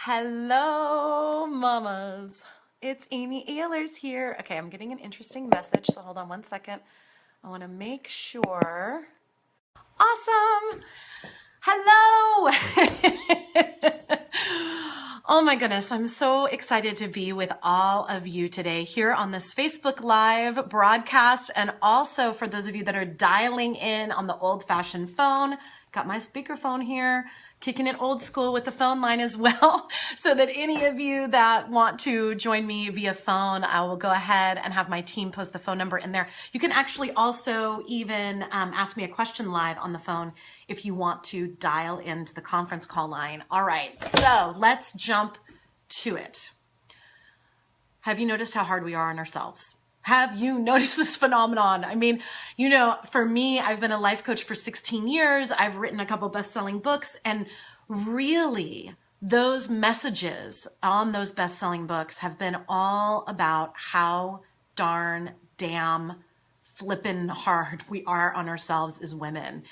Hello, mamas. It's Amy Ahlers here. Okay, I'm getting an interesting message, so hold on one second. I want to make sure. Awesome. Hello. Oh my goodness, I'm so excited to be with all of you today here on this Facebook Live broadcast, and also for those of you that are dialing in on the old-fashioned phone. Got my speakerphone here, kicking it old school with the phone line as well, so that any of you that want to join me via phone, I will go ahead and have my team post the phone number in there. You can actually also even ask me a question live on the phone if you want to dial into the conference call line. All right, so let's jump to it. Have you noticed how hard we are on ourselves? Have you noticed this phenomenon? I mean, you know, for me, I've been a life coach for 16 years. I've written a couple best-selling books, and really those messages on those best-selling books have been all about how darn damn flippin' hard we are on ourselves as women.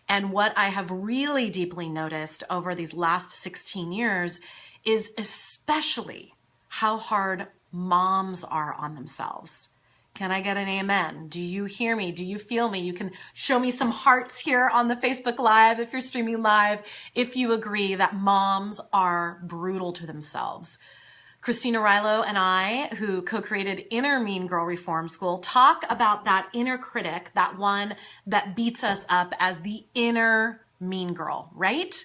And what I have really deeply noticed over these last 16 years is especially how hard moms are on themselves. Can I get an amen? Do you hear me? Do you feel me? You can show me some hearts here on the Facebook Live if you're streaming live, if you agree that moms are brutal to themselves. Christina Rilo and I, who co-created Inner Mean Girl Reform School, talk about that inner critic, that one that beats us up as the inner mean girl, right?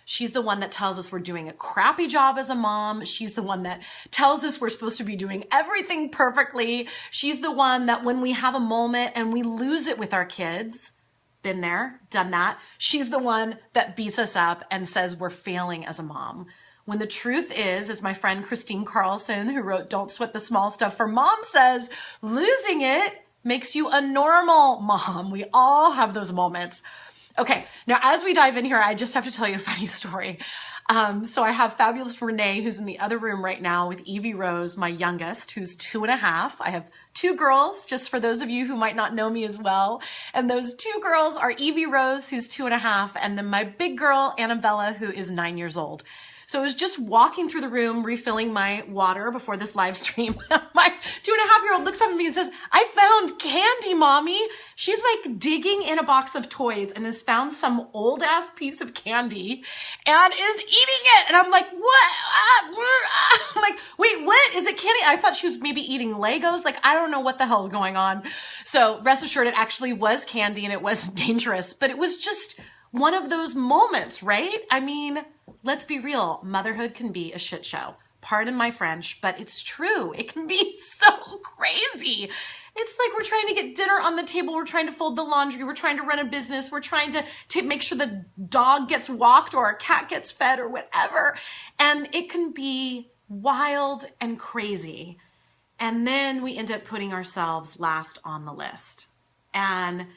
She's the one that tells us we're doing a crappy job as a mom. She's the one that tells us we're supposed to be doing everything perfectly. She's the one that when we have a moment and we lose it with our kids, been there, done that, she's the one that beats us up and says we're failing as a mom. When the truth is, as my friend Christine Carlson, who wrote Don't Sweat the Small Stuff for Mom, says, losing it makes you a normal mom. We all have those moments. Okay, now as we dive in here, I just have to tell you a funny story. So I have fabulous Renee, who's in the other room right now with Evie Rose, my youngest, who's 2.5. I have 2 girls, just for those of you who might not know me as well. And those 2 girls are Evie Rose, who's 2.5, and then my big girl, Annabella, who is 9 years old. So I was just walking through the room, refilling my water before this live stream. My 2.5-year-old looks up at me and says, I found candy, Mommy. She's like digging in a box of toys and has found some old ass piece of candy and is eating it. And I'm like, what? I'm like, wait, what? Is it candy? I thought she was maybe eating Legos. Like, I don't know what the hell is going on. So rest assured, it actually was candy and it was dangerous, but it was just one of those moments, right? I mean, let's be real. Motherhood can be a shit show. Pardon my French, but it's true. It can be so crazy. It's like we're trying to get dinner on the table. We're trying to fold the laundry. We're trying to run a business. We're trying to make sure the dog gets walked or a cat gets fed or whatever. And it can be wild and crazy. And then we end up putting ourselves last on the list. And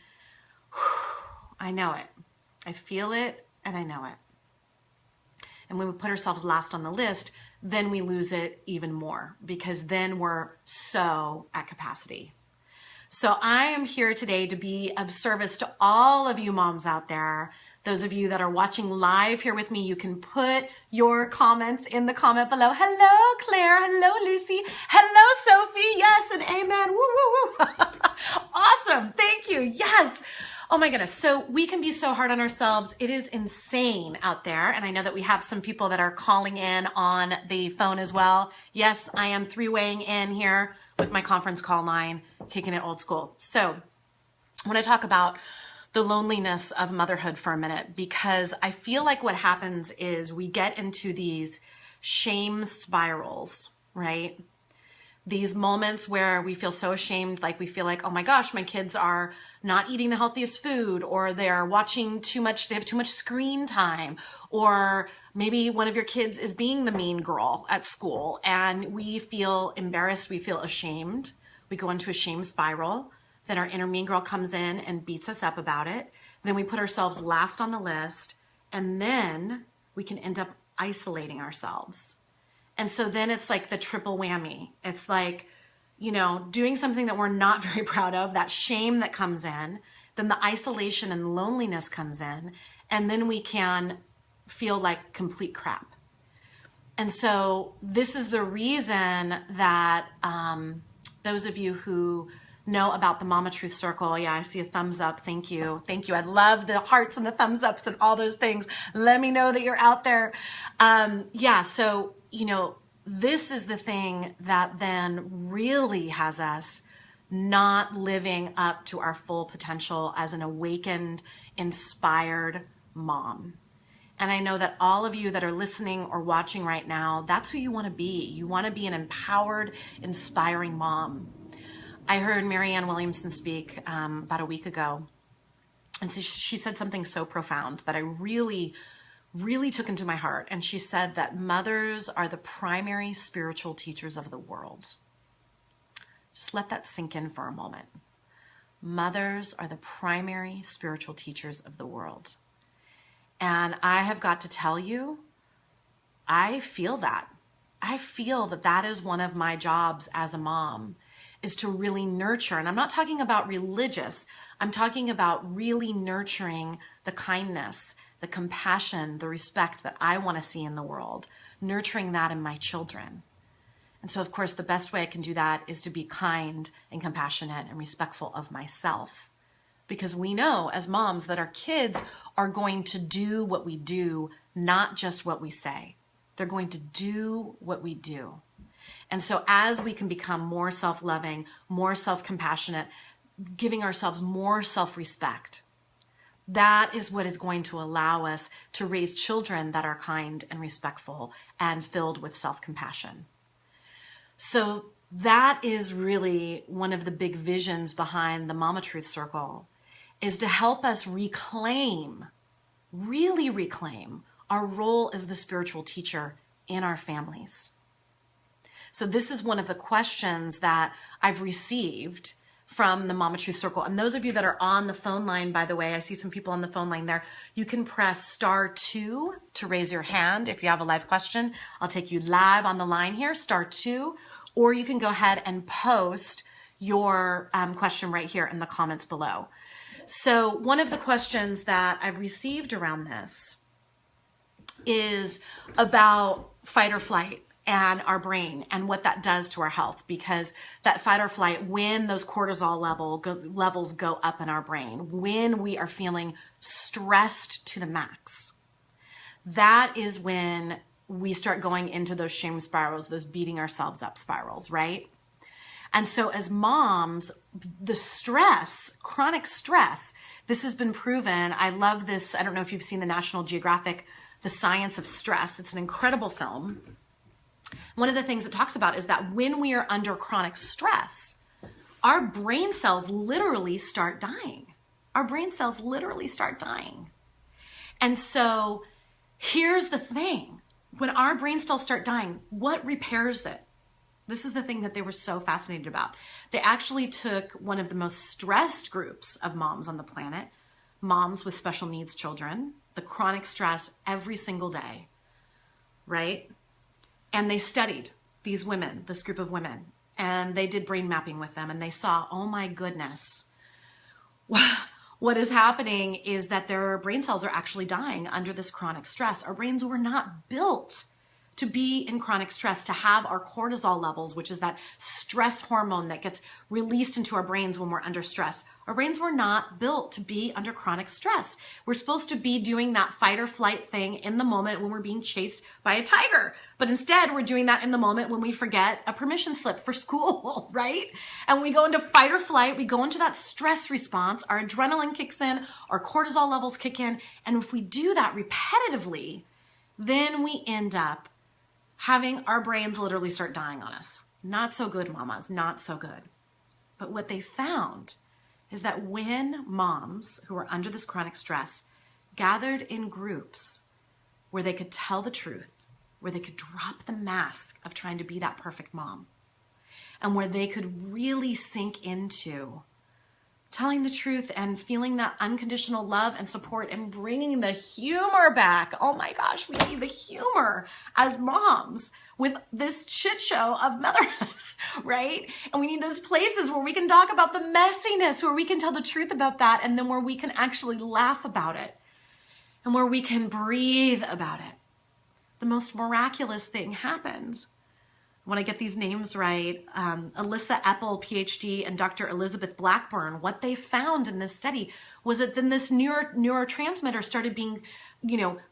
I know it. I feel it and I know it. And when we put ourselves last on the list, then we lose it even more because then we're so at capacity. So I am here today to be of service to all of you moms out there. Those of you that are watching live here with me, you can put your comments in the comment below. Hello, Claire. Hello, Lucy. Hello, Sophie. Yes, and amen. Woo, woo, woo. Awesome. Thank you. Yes. Oh my goodness. So we can be so hard on ourselves. It is insane out there. And I know that we have some people that are calling in on the phone as well. Yes, I am 3-waying in here with my conference call line, kicking it old school. So I want to talk about the loneliness of motherhood for a minute, because I feel like what happens is we get into these shame spirals, right? These moments where we feel so ashamed, like we feel like, oh my gosh, my kids are not eating the healthiest food, or they're watching too much, they have too much screen time, or maybe one of your kids is being the mean girl at school and we feel embarrassed, we feel ashamed. We go into a shame spiral. Then our inner mean girl comes in and beats us up about it. Then we put ourselves last on the list, and then we can end up isolating ourselves. And so then it's like the triple whammy. It's like, you know, doing something that we're not very proud of, that shame that comes in, then the isolation and loneliness comes in, and then we can feel like complete crap. And so this is the reason that those of you who know about the Mama Truth Circle, yeah, I see a thumbs up. Thank you. Thank you. I love the hearts and the thumbs ups and all those things. Let me know that you're out there. Yeah, so, you know, this is the thing that then really has us not living up to our full potential as an awakened, inspired mom. And I know that all of you that are listening or watching right now, that's who you want to be. You want to be an empowered, inspiring mom. I heard Marianne Williamson speak about a week ago. And so she said something so profound that I really took into my heart. And she said that mothers are the primary spiritual teachers of the world. Just let that sink in for a moment. Mothers are the primary spiritual teachers of the world. And I have got to tell you, I feel that. I feel that that is one of my jobs as a mom, is to really nurture. And I'm not talking about religious. I'm talking about really nurturing the kindness, the compassion, the respect that I want to see in the world, nurturing that in my children. And so, of course, the best way I can do that is to be kind and compassionate and respectful of myself. Because we know as moms that our kids are going to do what we do, not just what we say. They're going to do what we do. And so as we can become more self-loving, more self-compassionate, giving ourselves more self-respect, that is what is going to allow us to raise children that are kind and respectful and filled with self-compassion. So that is really one of the big visions behind the Mama Truth Circle, is to help us reclaim, really reclaim our role as the spiritual teacher in our families. So this is one of the questions that I've received from the Mama Truth Circle. And those of you that are on the phone line, by the way, I see some people on the phone line there. You can press *2 to raise your hand if you have a live question. I'll take you live on the line here, *2, or you can go ahead and post your question right here in the comments below. So one of the questions that I've received around this is about fight or flight and our brain and what that does to our health, because that fight or flight, when those cortisol levels go up in our brain, when we are feeling stressed to the max, that is when we start going into those shame spirals, those beating ourselves up spirals, right? And so as moms, the stress, chronic stress, this has been proven. I love this. I don't know if you've seen the National Geographic, The Science of Stress. It's an incredible film. One of the things it talks about is that when we are under chronic stress, our brain cells literally start dying. Our brain cells literally start dying. And so here's the thing. When our brain cells start dying, what repairs it? This is the thing that they were so fascinated about. They actually took one of the most stressed groups of moms on the planet, moms with special needs children, the chronic stress every single day, right? And they studied these women, this group of women, and they did brain mapping with them, and they saw, oh my goodness, what is happening is that their brain cells are actually dying under this chronic stress. Our brains were not built to be in chronic stress, to have our cortisol levels, which is that stress hormone that gets released into our brains when we're under stress. Our brains were not built to be under chronic stress. We're supposed to be doing that fight or flight thing in the moment when we're being chased by a tiger. But instead, we're doing that in the moment when we forget a permission slip for school, right? And we go into fight or flight, we go into that stress response, our adrenaline kicks in, our cortisol levels kick in. And if we do that repetitively, then we end up having our brains literally start dying on us. Not so good, mamas, not so good. But what they found is that when moms who are under this chronic stress gathered in groups where they could tell the truth, where they could drop the mask of trying to be that perfect mom, and where they could really sink into telling the truth and feeling that unconditional love and support and bringing the humor back. Oh my gosh, we need the humor as moms with this shit show of motherhood, right? And we need those places where we can talk about the messiness, where we can tell the truth about that, and then where we can actually laugh about it and where we can breathe about it. the most miraculous thing happened. When I get these names right, Alyssa Epple, PhD, and Dr. Elizabeth Blackburn, what they found in this study was that then this neurotransmitter started being,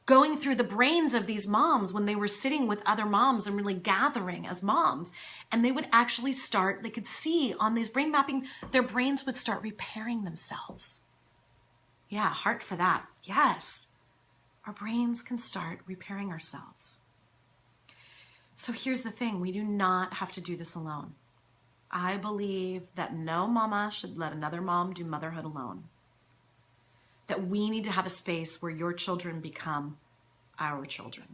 going through the brains of these moms when they were sitting with other moms and really gathering as moms. And they would actually they could see on these brain mapping, their brains would start repairing themselves. Yeah, heart for that. Yes, our brains can start repairing ourselves. So here's the thing, we do not have to do this alone. I believe that no mama should let another mom do motherhood alone. That we need to have a space where your children become our children.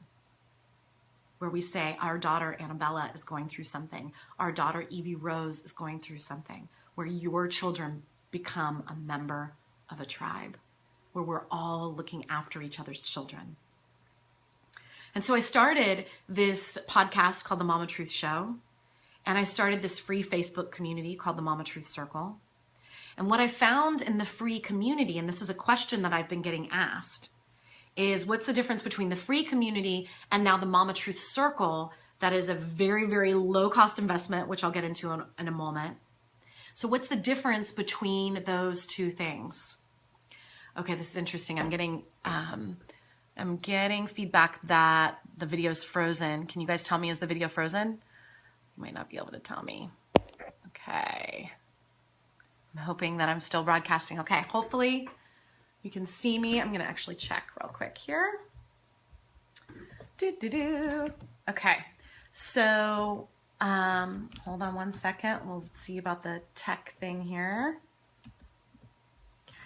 Where we say, our daughter Annabella is going through something. Our daughter Evie Rose is going through something. Where your children become a member of a tribe. Where we're all looking after each other's children. And so I started this podcast called The Mama Truth Show. And I started this free Facebook community called the Mama Truth Circle. And what I found in the free community, and this is a question that I've been getting asked, is what's the difference between the free community and now the Mama Truth Circle that is a very, very low cost investment, which I'll get into in a moment. So what's the difference between those two things? Okay, this is interesting. I'm getting feedback that the video's frozen. Can you guys tell me, is the video frozen? You might not be able to tell me. Okay. I'm hoping that I'm still broadcasting. Okay, hopefully you can see me. I'm gonna actually check real quick here. Okay, so hold on one second. We'll see about the tech thing here. Okay,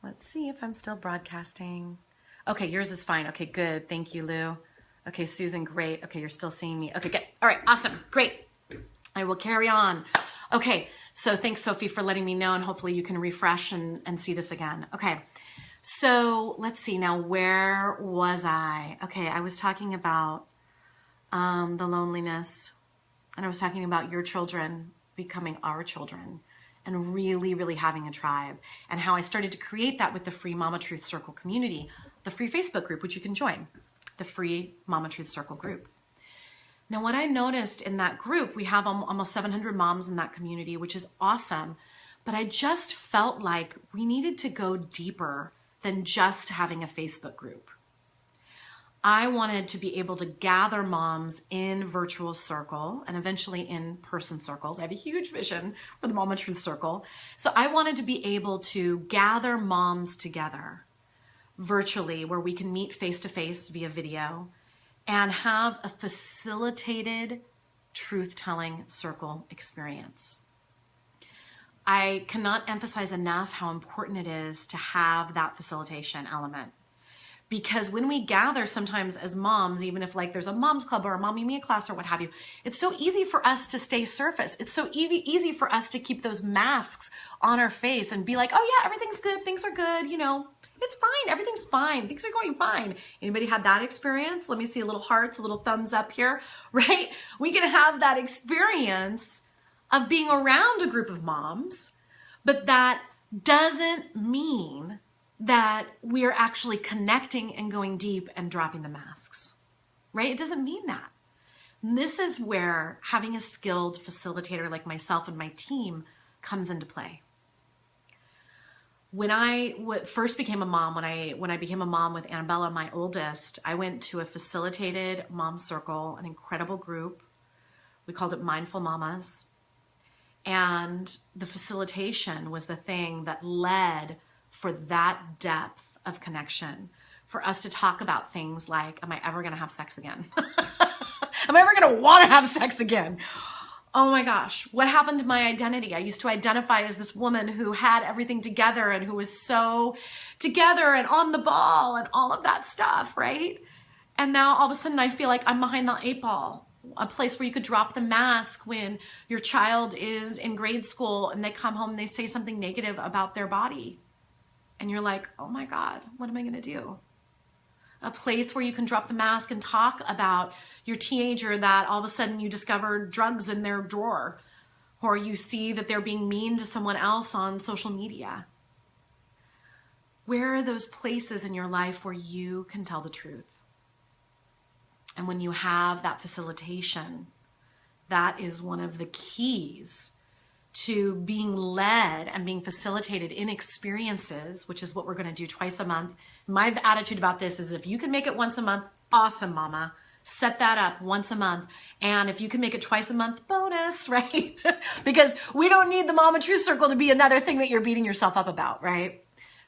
let's see if I'm still broadcasting. Okay, yours is fine. Okay, good. Thank you, Lou. Okay, Susan, great. Okay, you're still seeing me. Okay, good. All right, awesome. Great. I will carry on. Okay, so thanks, Sophie, for letting me know, and hopefully you can refresh and see this again. Okay, so let's see now. Where was I? Okay, I was talking about the loneliness, and I was talking about your children becoming our children and really, really having a tribe, and how I started to create that with the free Mama Truth Circle community, the free Facebook group, which you can join, the free Mama Truth Circle group. Now, what I noticed in that group, we have almost 700 moms in that community, which is awesome, but I just felt like we needed to go deeper than just having a Facebook group. I wanted to be able to gather moms in virtual circle and eventually in person circles. I have a huge vision for the Mama Truth Circle. So I wanted to be able to gather moms together virtually, where we can meet face-to-face via video and have a facilitated truth-telling circle experience. I cannot emphasize enough how important it is to have that facilitation element. Because when we gather sometimes as moms, even if like there's a mom's club or a mommy me class or what have you, it's so easy for us to stay surface. It's so easy for us to keep those masks on our face and be like, oh yeah, everything's good, things are good, it's fine, everything's fine, things are going fine. Anybody had that experience? Let me see a little hearts, a little thumbs up here, right? We can have that experience of being around a group of moms, but that doesn't mean that we are actually connecting and going deep and dropping the masks, right? It doesn't mean that. And this is where having a skilled facilitator like myself and my team comes into play. When I first became a mom, when I became a mom with Annabella, my oldest, I went to a facilitated mom circle, an incredible group. We called it Mindful Mamas. And the facilitation was the thing that led for that depth of connection, for us to talk about things like, am I ever going to have sex again? Am I ever going to want to have sex again? Oh my gosh, what happened to my identity? I used to identify as this woman who had everything together and who was so together and on the ball and all of that stuff, right? And now all of a sudden I feel like I'm behind the 8 ball. A place where you could drop the mask when your child is in grade school and they come home and they say something negative about their body. And you're like, oh my God, what am I gonna do? A place where you can drop the mask and talk about your teenager that all of a sudden you discover drugs in their drawer, or you see that they're being mean to someone else on social media. Where are those places in your life where you can tell the truth? And when you have that facilitation, that is one of the keys to being led and being facilitated in experiences, which is what we're going to do twice a month. My attitude about this is if you can make it once a month, awesome, mama. Set that up once a month. And if you can make it twice a month, bonus, right? Because we don't need the Mama Truth Circle to be another thing that you're beating yourself up about, right?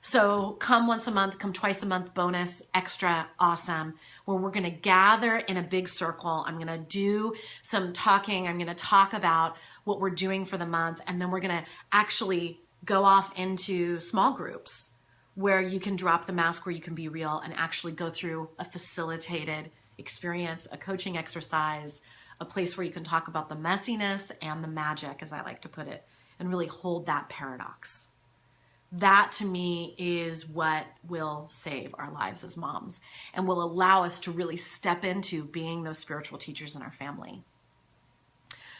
So come once a month, come twice a month, bonus, extra, awesome, where we're going to gather in a big circle. I'm going to do some talking. I'm going to talk about what we're doing for the month. And then we're going to actually go off into small groups where you can drop the mask, where you can be real and actually go through a facilitated experience, a coaching exercise, a place where you can talk about the messiness and the magic, as I like to put it, and really hold that paradox. That to me is what will save our lives as moms and will allow us to really step into being those spiritual teachers in our family.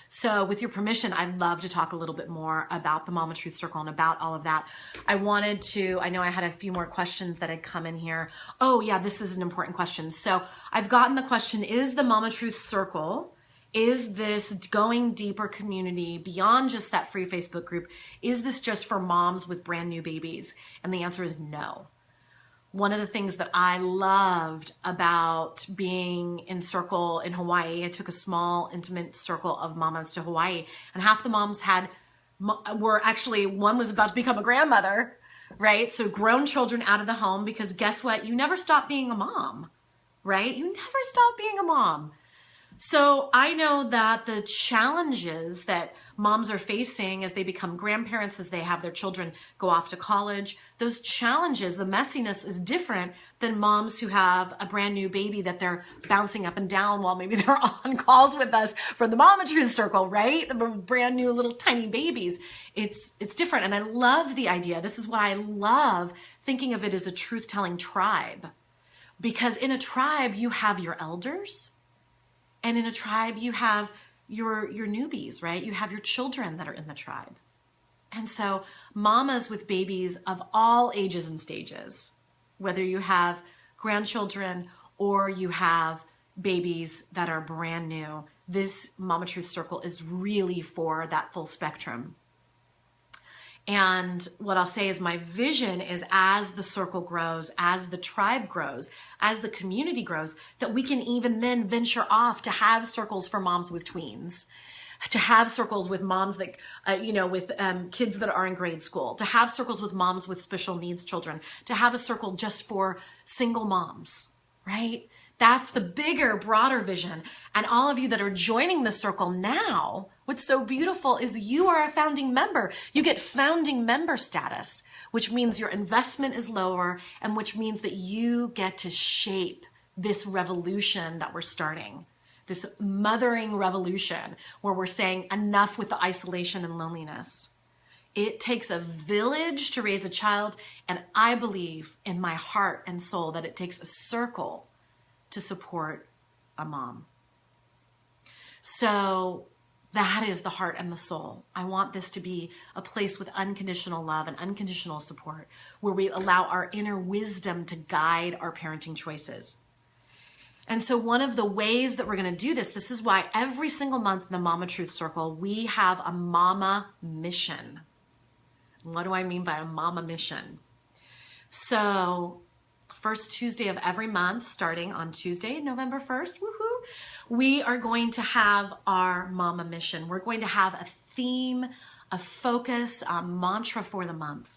So with your permission, I'd love to talk a little bit more about the Mama Truth Circle and about all of that. I know I had a few more questions that had come in here. Oh yeah, this is an important question. So I've gotten the question, is the Mama Truth Circle, is this going deeper community beyond just that free Facebook group? Is this just for moms with brand new babies? And the answer is no. One of the things that I loved about being in circle in Hawaii, I took a small intimate circle of mamas to Hawaii, and half the moms were actually, one was about to become a grandmother, right? So grown children out of the home, because guess what? You never stop being a mom, right? You never stop being a mom. So I know that the challenges that moms are facing as they become grandparents, as they have their children go off to college, those challenges, the messiness is different than moms who have a brand new baby that they're bouncing up and down while maybe they're on calls with us for the Mama Truth Circle, right? The brand new little tiny babies. It's different. And I love the idea. This is what I love, thinking of it as a truth-telling tribe. Because in a tribe, you have your elders. And in a tribe, you have your newbies, right? You have your children that are in the tribe. And so mamas with babies of all ages and stages, whether you have grandchildren or you have babies that are brand new, this Mama Truth Circle is really for that full spectrum. And what I'll say is my vision is, as the circle grows, as the tribe grows, as the community grows, that we can even then venture off to have circles for moms with tweens, to have circles with moms that, with kids that are in grade school, to have circles with moms with special needs children, to have a circle just for single moms, right? That's the bigger, broader vision. And all of you that are joining the circle now, what's so beautiful is you are a founding member. You get founding member status, which means your investment is lower, and which means that you get to shape this revolution that we're starting, this mothering revolution where we're saying enough with the isolation and loneliness. It takes a village to raise a child, and I believe in my heart and soul that it takes a circle to support a mom. So that is the heart and the soul. I want this to be a place with unconditional love and unconditional support, where we allow our inner wisdom to guide our parenting choices. And so one of the ways that we're going to do this is why every single month in the Mama Truth Circle, we have a mama mission. What do I mean by a mama mission? So first Tuesday of every month, starting on Tuesday, November 1st, woohoo, we are going to have our mama mission. We're going to have a theme, a focus, a mantra for the month.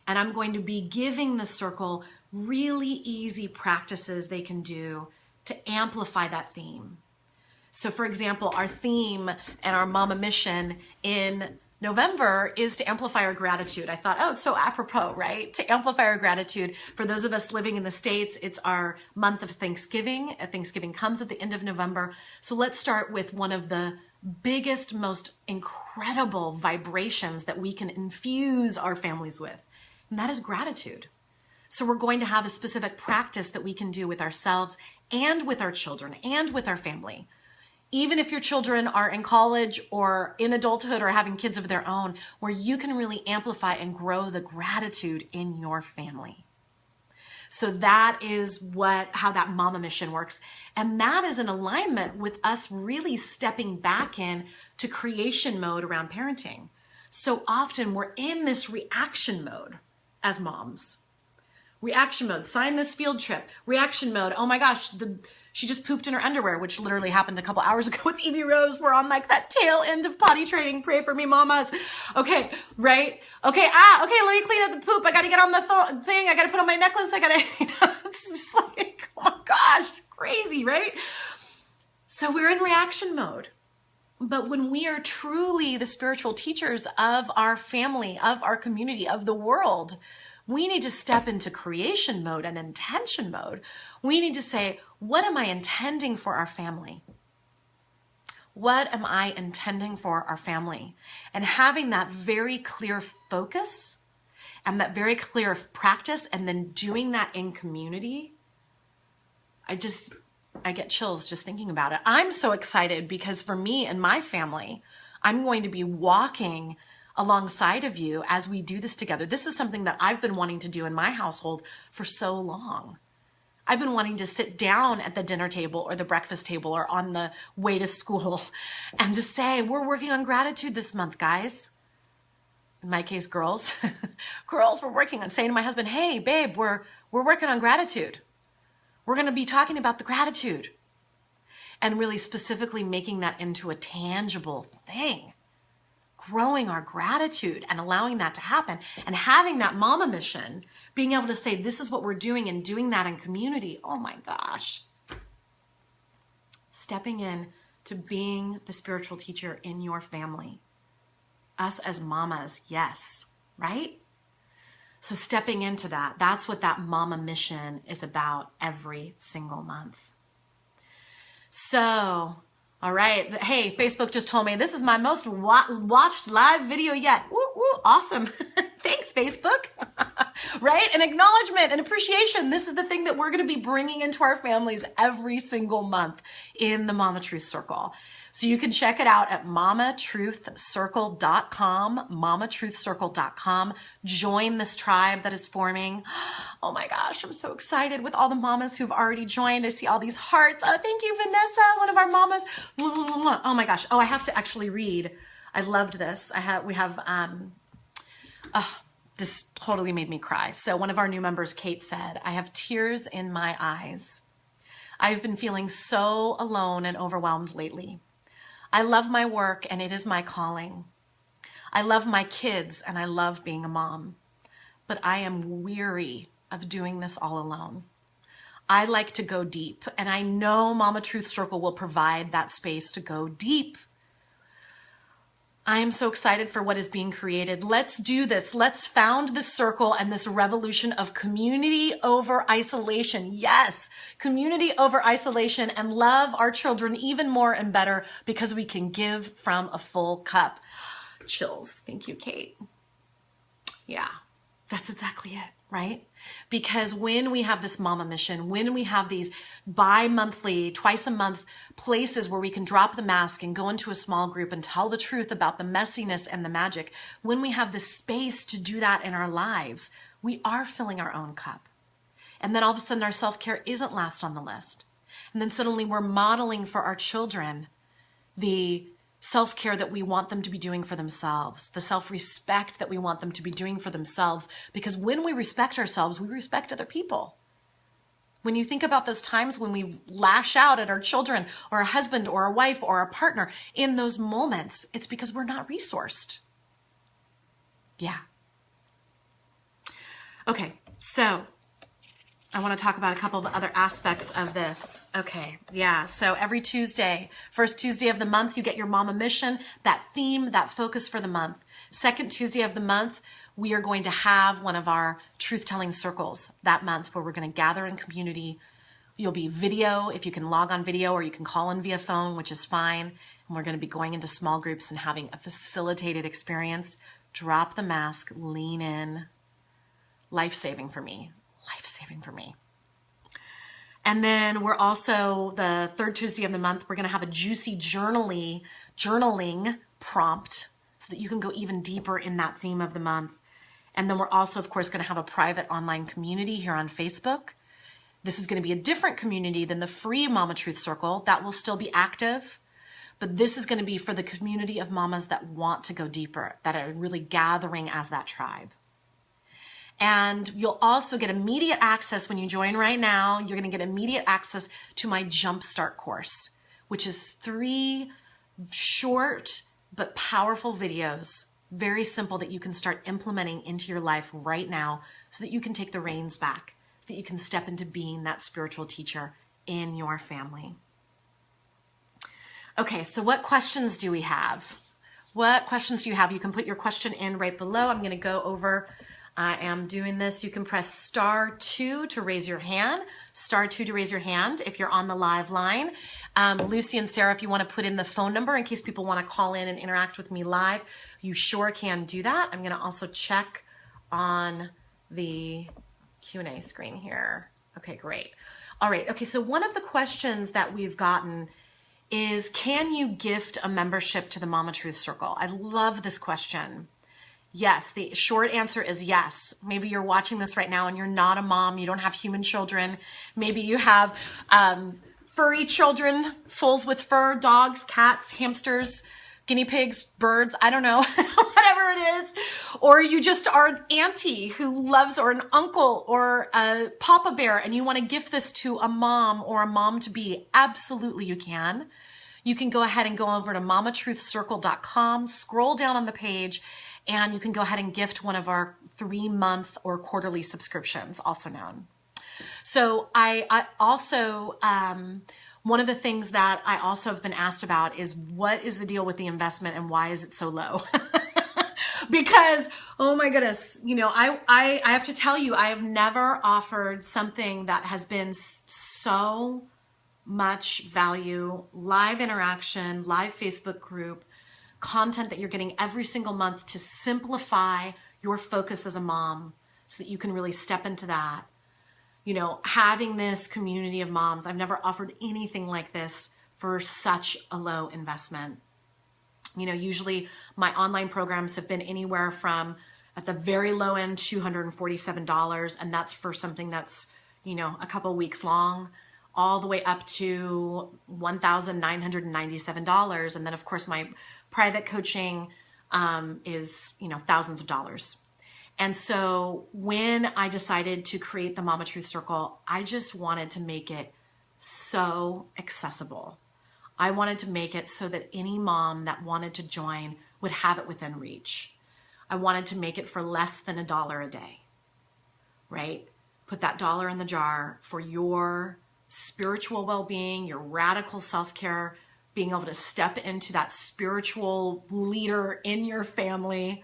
And I'm going to be giving the circle really easy practices they can do to amplify that theme. So for example, our theme and our mama mission in November is to amplify our gratitude. I thought, it's so apropos, right? To amplify our gratitude. For those of us living in the States, it's our month of Thanksgiving. Thanksgiving comes at the end of November. So let's start with one of the biggest, most incredible vibrations that we can infuse our families with, and that is gratitude. So we're going to have a specific practice that we can do with ourselves and with our children and with our family. Even if your children are in college or in adulthood or having kids of their own, where you can really amplify and grow the gratitude in your family. So that is how that mama mission works. And that is in alignment with us really stepping back in to creation mode around parenting. So often we're in this reaction mode as moms. Reaction mode, sign this field trip. Reaction mode, oh my gosh, she just pooped in her underwear, which literally happened a couple hours ago with Evie Rose. We're on like that tail end of potty training. Pray for me, mamas. Okay, right? Okay, let me clean up the poop. I gotta get on the thing. I gotta put on my necklace. It's just like, oh my gosh, crazy, right? So we're in reaction mode. But when we are truly the spiritual teachers of our family, of our community, of the world, we need to step into creation mode and intention mode. We need to say, what am I intending for our family? What am I intending for our family? And having that very clear focus and that very clear practice, and then doing that in community, I get chills just thinking about it. I'm so excited because for me and my family, I'm going to be walking alongside of you as we do this together. This is something that I've been wanting to do in my household for so long. I've been wanting to sit down at the dinner table or the breakfast table or on the way to school and to say, we're working on gratitude this month, guys. In my case, girls. Girls, we're working on saying to my husband, hey, babe, we're working on gratitude. We're going to be talking about the gratitude and really specifically making that into a tangible thing. Growing our gratitude and allowing that to happen and having that mama mission, being able to say, this is what we're doing and doing that in community. Oh my gosh. Stepping in to being the spiritual teacher in your family. Us as mamas, yes, right? So stepping into that, that's what that mama mission is about every single month. So, all right. Hey, Facebook just told me this is my most watched live video yet. Woo, woo, awesome. Thanks, Facebook. Right? An acknowledgement and appreciation. This is the thing that we're going to be bringing into our families every single month in the Mama Truth Circle. So you can check it out at mamatruthcircle.com, mamatruthcircle.com. Join this tribe that is forming. Oh my gosh, I'm so excited with all the mamas who've already joined. I see all these hearts. Oh, thank you, Vanessa, one of our mamas. Oh my gosh. Oh, I have to actually read. I loved this. This totally made me cry. So one of our new members, Kate, said, I have tears in my eyes. I've been feeling so alone and overwhelmed lately. I love my work and it is my calling. I love my kids and I love being a mom, but I am weary of doing this all alone. I like to go deep, and I know Mama Truth Circle will provide that space to go deep. I am so excited for what is being created. Let's do this. Let's found this circle and this revolution of community over isolation. Yes, community over isolation, and love our children even more and better because we can give from a full cup. Chills. Thank you, Kate. Yeah, that's exactly it, right? Because when we have this mama mission, when we have these bi-monthly, twice a month places where we can drop the mask and go into a small group and tell the truth about the messiness and the magic, when we have the space to do that in our lives, we are filling our own cup. And then all of a sudden our self-care isn't last on the list. And then suddenly we're modeling for our children the self-care that we want them to be doing for themselves, the self-respect that we want them to be doing for themselves. Because when we respect ourselves, we respect other people. When you think about those times when we lash out at our children or a husband or a wife or a partner, in those moments, it's because we're not resourced. Yeah. Okay, so I want to talk about a couple of other aspects of this. Okay, yeah, so every Tuesday, first Tuesday of the month, you get your mama mission, that theme, that focus for the month. Second Tuesday of the month, we are going to have one of our truth-telling circles that month where we're going to gather in community. You'll be video, if you can log on video, or you can call in via phone, which is fine. And we're going to be going into small groups and having a facilitated experience. Drop the mask, lean in. Life-saving for me. Life-saving for me. And then we're also, the third Tuesday of the month, we're going to have a juicy journaling prompt so that you can go even deeper in that theme of the month. And then we're also, of course, going to have a private online community here on Facebook. This is going to be a different community than the free Mama Truth Circle. That will still be active, but this is going to be for the community of mamas that want to go deeper, that are really gathering as that tribe. And you'll also get immediate access when you join right now. You're going to get immediate access to my Jumpstart course, which is 3 short but powerful videos, very simple, that you can start implementing into your life right now so that you can take the reins back, that you can step into being that spiritual teacher in your family. Okay, so what questions do we have? What questions do you have? You can put your question in right below. I'm going to go over. I am doing this. You can press *2 to raise your hand. *2 to raise your hand if you're on the live line. Lucy and Sarah, if you want to put in the phone number in case people want to call in and interact with me live, you sure can do that. I'm going to also check on the Q&A screen here. Okay, great. All right. Okay, so one of the questions that we've gotten is, can you gift a membership to the Mama Truth Circle? I love this question. Yes, the short answer is yes. Maybe you're watching this right now and you're not a mom, you don't have human children. Maybe you have furry children, souls with fur, dogs, cats, hamsters, guinea pigs, birds, I don't know, whatever it is. Or you just are an auntie who loves, or an uncle, or a papa bear, and you want to gift this to a mom or a mom-to-be. Absolutely you can. You can go ahead and go over to mamatruthcircle.com, scroll down on the page, and you can go ahead and gift one of our 3-month or quarterly subscriptions, also known. So I also, one of the things that I also have been asked about is, what is the deal with the investment and why is it so low? Because, oh my goodness, you know, I have to tell you, I have never offered something that has been so much value, live interaction, live Facebook group, content that you're getting every single month to simplify your focus as a mom so that you can really step into that. You know, having this community of moms, I've never offered anything like this for such a low investment. You know, usually my online programs have been anywhere from, at the very low end, $247, and that's for something that's, you know, a couple weeks long, all the way up to $1,997. And then of course my private coaching is, you know, thousands of dollars. And so when I decided to create the Mama Truth Circle, I just wanted to make it so accessible. I wanted to make it so that any mom that wanted to join would have it within reach. I wanted to make it for less than $1 a day, right? Put that dollar in the jar for your spiritual well-being, your radical self-care, being able to step into that spiritual leader in your family,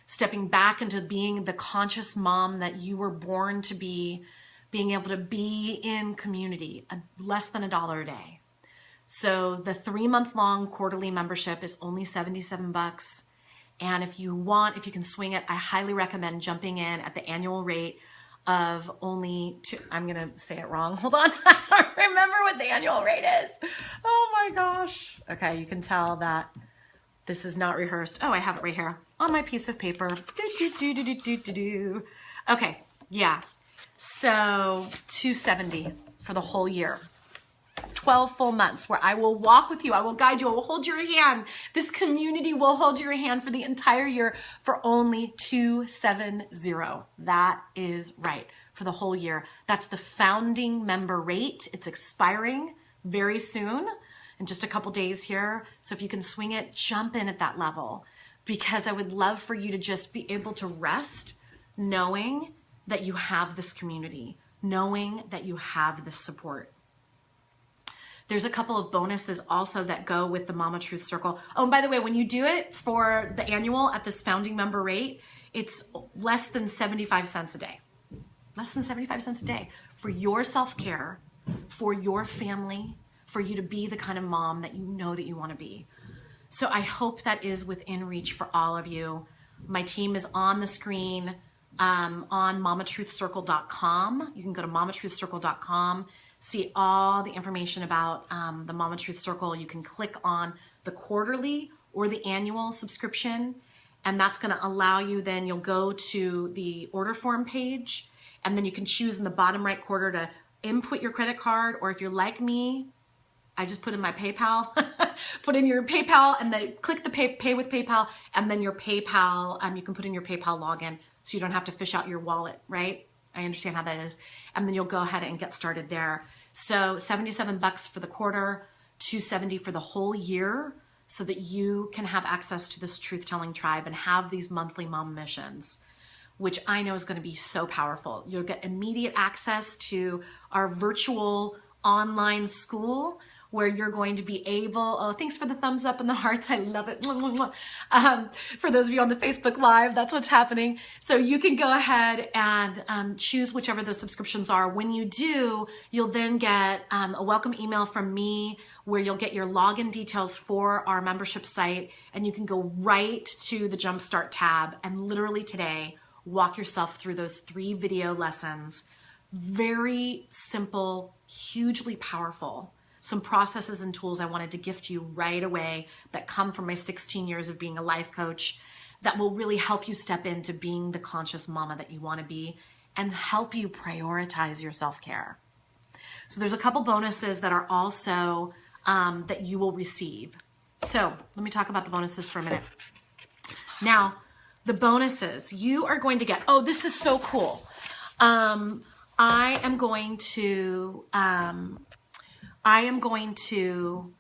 stepping back into being the conscious mom that you were born to be, being able to be in community, less than $1 a day. So the 3-month-long quarterly membership is only $77. And if you can swing it, I highly recommend jumping in at the annual rate of only I'm going to say it wrong. Hold on. I don't remember what the annual rate is. Oh my gosh. Okay. You can tell that this is not rehearsed. Oh, I have it right here on my piece of paper. Okay. Yeah. So $270 for the whole year. 12 full months where I will walk with you. I will guide you. I will hold your hand. This community will hold your hand for the entire year for only $270. That is right. For the whole year. That's the founding member rate. It's expiring very soon in just a couple days here. So if you can swing it, jump in at that level, because I would love for you to just be able to rest knowing that you have this community, knowing that you have this support. There's a couple of bonuses also that go with the Mama Truth Circle. Oh, and by the way, when you do it for the annual at this founding member rate, it's less than 75 cents a day. Less than 75 cents a day for your self-care, for your family, for you to be the kind of mom that you know that you want to be. So I hope that is within reach for all of you. My team is on the screen on mamatruthcircle.com. You can go to mamatruthcircle.com. See all the information about the Mama Truth Circle. You can click on the quarterly or the annual subscription, And that's going to allow you, then you'll go to the order form page, and then you can choose in the bottom right corner to input your credit card, or if you're like me, I just put in my PayPal, put in your PayPal, and then click the pay with PayPal, and then your PayPal, you can put in your PayPal login so you don't have to fish out your wallet, right? I understand how that is. And then you'll go ahead and get started there. So $77 for the quarter, $270 for the whole year, so that you can have access to this truth-telling tribe and have these monthly mom missions, which I know is going to be so powerful. You'll get immediate access to our virtual online school, where you're going to be able, oh, thanks for the thumbs up and the hearts. I love it. For those of you on the Facebook Live, that's what's happening. So you can go ahead and choose whichever those subscriptions are. When you do, you'll then get a welcome email from me where you'll get your login details for our membership site, and you can go right to the Jumpstart tab and literally today walk yourself through those 3 video lessons. Very simple, hugely powerful. Some processes and tools I wanted to gift you right away that come from my 16 years of being a life coach that will really help you step into being the conscious mama that you want to be and help you prioritize your self-care. So there's a couple bonuses that are also that you will receive. So let me talk about the bonuses for a minute. Now, the bonuses you are going to get, oh, this is so cool. I am going to I'm going to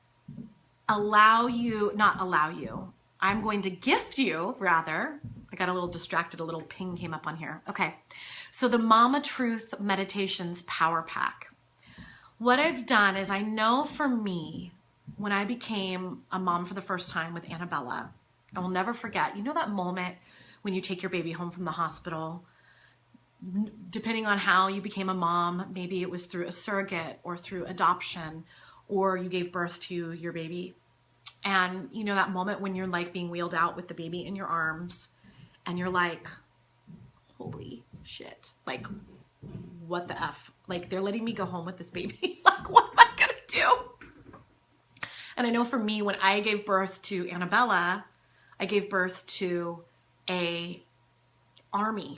gift you, rather. I got a little distracted, a little ping came up on here. Okay, so the Mama Truth Meditations Power Pack. What I've done is, I know for me, when I became a mom for the first time with Annabella, I will never forget, you know that moment when you take your baby home from the hospital, depending on how you became a mom, maybe it was through a surrogate or through adoption, or you gave birth to your baby. And you know that moment when you're like being wheeled out with the baby in your arms and you're like, holy shit, like what the F? Like they're letting me go home with this baby. Like what am I gonna do? And I know for me, when I gave birth to Annabella, I gave birth to a army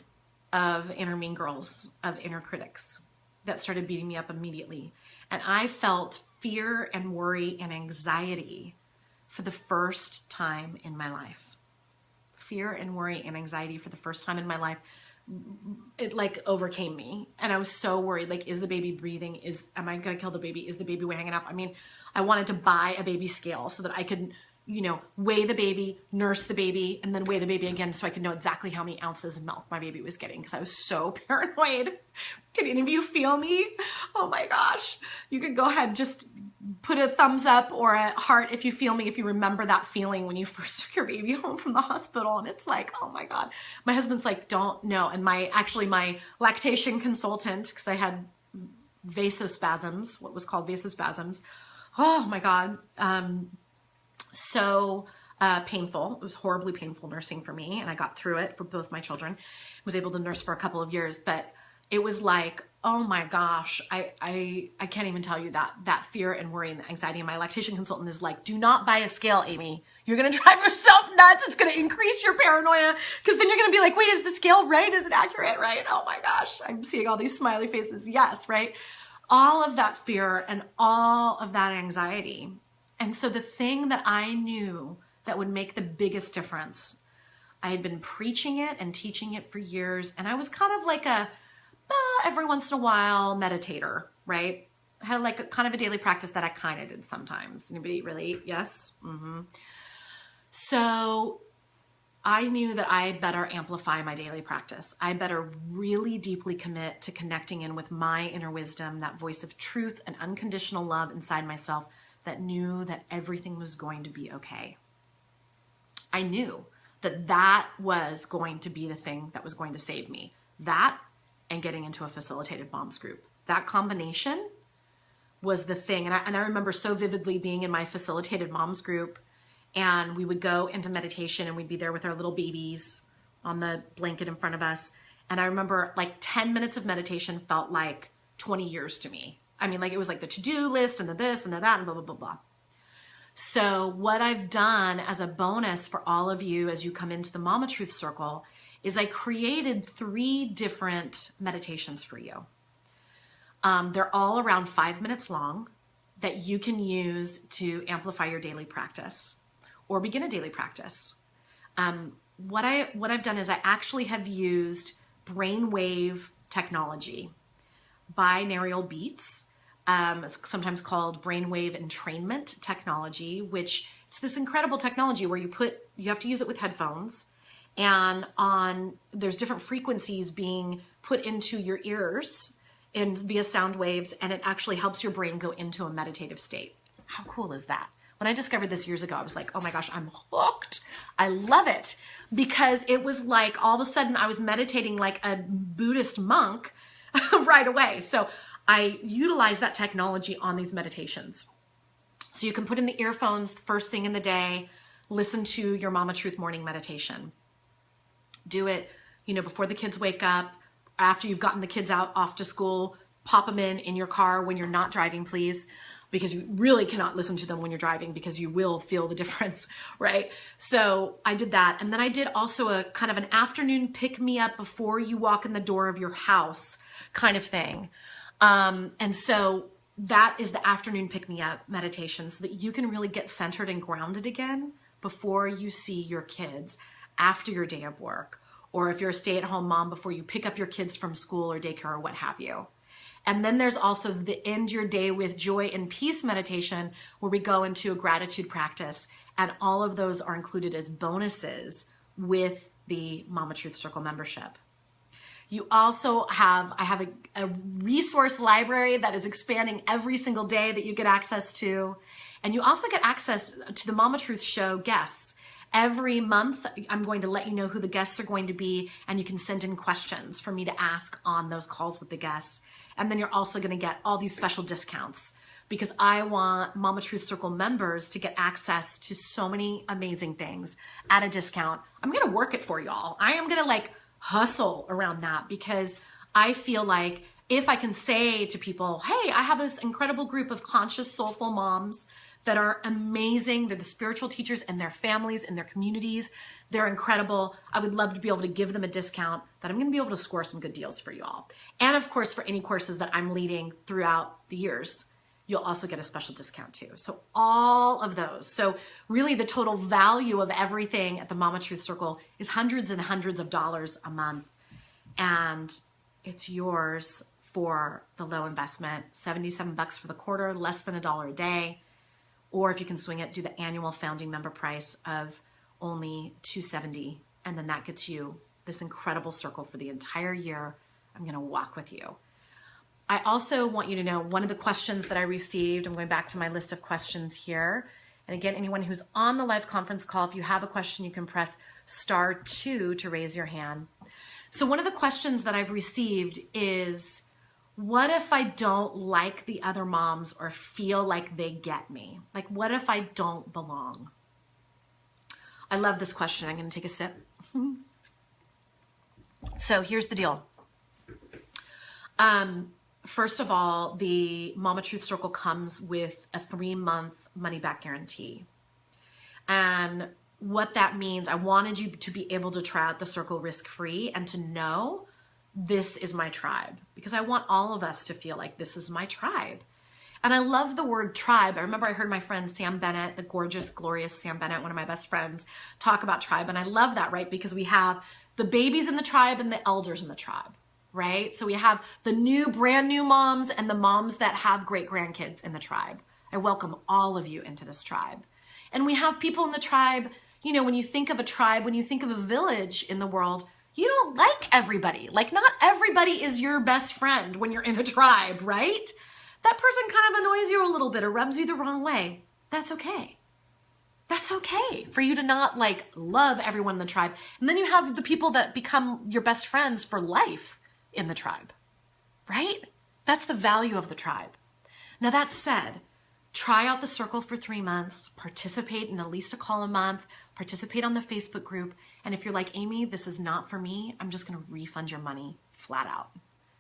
of inner mean girls, of inner critics that started beating me up immediately. And I felt fear and worry and anxiety for the first time in my life. Fear and worry and anxiety for the first time in my life. It like overcame me. And I was so worried, like, is the baby breathing? Am I gonna kill the baby? Is the baby weighing enough? I mean, I wanted to buy a baby scale so that I could, you know, weigh the baby, nurse the baby, and then weigh the baby again so I could know exactly how many ounces of milk my baby was getting, because I was so paranoid. Can any of you feel me? Oh my gosh. You could go ahead, just put a thumbs up or a heart if you feel me, if you remember that feeling when you first took your baby home from the hospital. And it's like, oh my God. My husband's like, don't know. And my lactation consultant, because I had vasospasms, what was called vasospasms. Oh my God. So painful. It was horribly painful nursing for me, and I got through it for both my children. I was able to nurse for a couple of years, but it was like, oh my gosh, I can't even tell you that fear and worry and anxiety. And my lactation consultant is like, do not buy a scale, Amy. You're going to drive yourself nuts. It's going to increase your paranoia, because then you're going to be like, wait, is the scale right? Is it accurate? Right? Oh my gosh. I'm seeing all these smiley faces. Yes. Right. All of that fear and all of that anxiety. And so the thing that I knew that would make the biggest difference, I had been preaching it and teaching it for years. And I was kind of like every once in a while meditator, right? I had like a kind of a daily practice that I kind of did sometimes. Anybody relate? Yes. Mm-hmm. So I knew that I better amplify my daily practice. I better really deeply commit to connecting in with my inner wisdom, that voice of truth and unconditional love inside myself that knew that everything was going to be okay. I knew that that was going to be the thing that was going to save me. That and getting into a facilitated moms group. That combination was the thing. And I remember so vividly being in my facilitated moms group, and we would go into meditation and we'd be there with our little babies on the blanket in front of us. And I remember like 10 minutes of meditation felt like 20 years to me. I mean, like it was like the to-do list and the this and the that and blah, blah, blah, blah. So what I've done as a bonus for all of you as you come into the Mama Truth Circle is I created 3 different meditations for you. They're all around 5 minutes long that you can use to amplify your daily practice or begin a daily practice. What I've done is I actually have used brainwave technology, binaural beats. It's sometimes called brainwave entrainment technology, which it's this incredible technology where you have to use it with headphones, and there's different frequencies being put into your ears and via sound waves, and it actually helps your brain go into a meditative state. How cool is that? When I discovered this years ago, I was like, oh my gosh, I'm hooked. I love it, because it was like all of a sudden I was meditating like a Buddhist monk right away. So I utilize that technology on these meditations. So you can put in the earphones first thing in the day, listen to your Mama Truth morning meditation. Do it, before the kids wake up, after you've gotten the kids off to school, pop them in your car when you're not driving, please, because you really cannot listen to them when you're driving, because you will feel the difference, right? So I did that. And then I did also a kind of an afternoon pick me up before you walk in the door of your house kind of thing. And so that is the afternoon pick me up meditation, so that you can really get centered and grounded again before you see your kids after your day of work, or if you're a stay-at-home mom, before you pick up your kids from school or daycare or what have you. And then there's also the end your day with joy and peace meditation, where we go into a gratitude practice, and all of those are included as bonuses with the Mama Truth Circle membership. You also I have a resource library that is expanding every single day that you get access to. And you also get access to the Mama Truth Show guests. Every month, I'm going to let you know who the guests are going to be, and you can send in questions for me to ask on those calls with the guests. And then you're also going to get all these special discounts, because I want Mama Truth Circle members to get access to so many amazing things at a discount. I'm going to work it for y'all. I am going to hustle around that, because I feel like if I can say to people, hey, I have this incredible group of conscious, soulful moms that are amazing. They're the spiritual teachers in their families, in their communities. They're incredible. I would love to be able to give them a discount, that I'm going to be able to score some good deals for you all. And of course, for any courses that I'm leading throughout the years, you'll also get a special discount too. So all of those. So really the total value of everything at the Mama Truth Circle is hundreds and hundreds of dollars a month. And it's yours for the low investment, $77 for the quarter, less than $1 a day. Or if you can swing it, do the annual founding member price of only $270. And then that gets you this incredible circle for the entire year. I'm going to walk with you. I also want you to know one of the questions that I received. I'm going back to my list of questions here. And again, anyone who's on the live conference call, if you have a question, you can press *2 to raise your hand. So one of the questions that I've received is, what if I don't like the other moms or feel like they get me? Like, what if I don't belong? I love this question. I'm going to take a sip. So here's the deal. First of all, the Mama Truth Circle comes with a 3-month money back guarantee. And what that means, I wanted you to be able to try out the circle risk-free and to know this is my tribe, because I want all of us to feel like this is my tribe. And I love the word tribe. I remember I heard my friend Sam Bennett, the gorgeous, glorious Sam Bennett, one of my best friends, talk about tribe. And I love that, right? Because we have the babies in the tribe and the elders in the tribe, right? So we have the brand new moms and the moms that have great grandkids in the tribe. I welcome all of you into this tribe. And we have people in the tribe, when you think of a tribe, when you think of a village in the world, you don't like everybody. Like, not everybody is your best friend when you're in a tribe, right? That person kind of annoys you a little bit or rubs you the wrong way. That's okay. That's okay for you to not love everyone in the tribe. And then you have the people that become your best friends for life in the tribe, right? That's the value of the tribe. Now, that said, try out the circle for 3 months, participate in at least a call a month, participate on the Facebook group. And if you're like, Amy, this is not for me, I'm just going to refund your money flat out.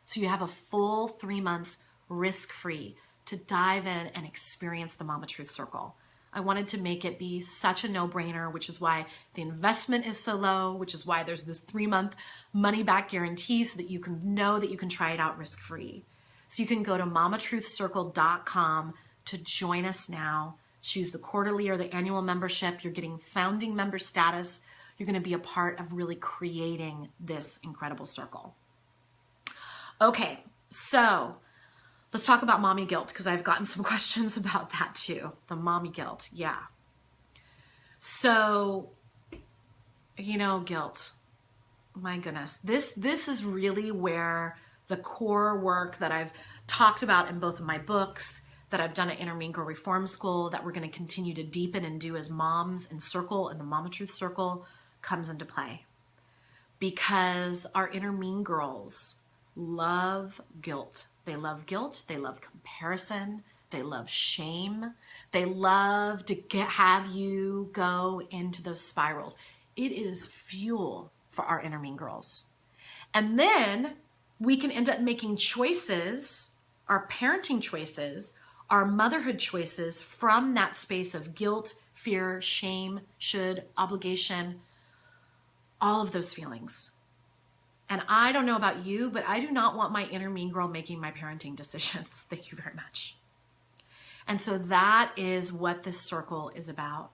So you have a full 3 months risk-free to dive in and experience the Mama Truth Circle. I wanted to make it be such a no-brainer, which is why the investment is so low, which is why there's this 3-month money-back guarantee so that you can know that you can try it out risk-free. So you can go to mamatruthcircle.com to join us now. Choose the quarterly or the annual membership. You're getting founding member status. You're going to be a part of really creating this incredible circle. Okay, so let's talk about mommy guilt, because I've gotten some questions about that too. The mommy guilt, yeah. So, guilt. My goodness, this is really where the core work that I've talked about in both of my books, that I've done at Inner Girl Reform School, that we're going to continue to deepen and do as moms in Circle and the Mama Truth Circle comes into play. Because our inner mean girls love guilt. They love guilt. They love comparison. They love shame. They love to have you go into those spirals. It is fuel for our inner mean girls. And then we can end up making choices, our parenting choices, our motherhood choices from that space of guilt, fear, shame, should, obligation, all of those feelings. And I don't know about you, but I do not want my inner mean girl making my parenting decisions. Thank you very much. And so that is what this circle is about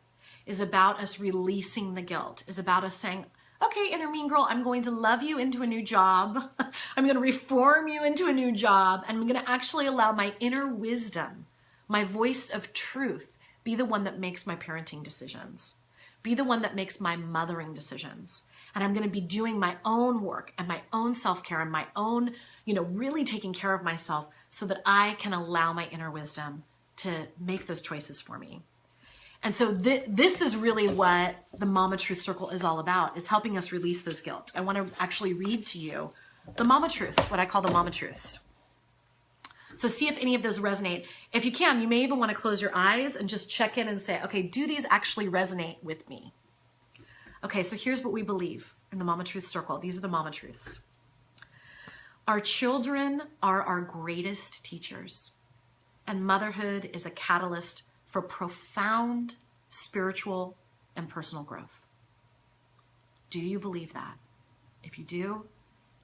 us releasing the guilt, is about us saying, okay, inner mean girl, I'm going to love you into a new job. I'm going to reform you into a new job. And I'm going to actually allow my inner wisdom, my voice of truth, be the one that makes my parenting decisions, be the one that makes my mothering decisions. And I'm going to be doing my own work and my own self-care and my own, really taking care of myself so that I can allow my inner wisdom to make those choices for me. And so this is really what the Mama Truth Circle is all about, is helping us release this guilt. I want to actually read to you the Mama Truths, what I call the Mama Truths. So see if any of those resonate. If you can, you may even want to close your eyes and just check in and say, okay, do these actually resonate with me? Okay, so here's what we believe in the Mama Truth Circle. These are the Mama Truths. Our children are our greatest teachers, and motherhood is a catalyst for profound spiritual and personal growth. Do you believe that? If you do,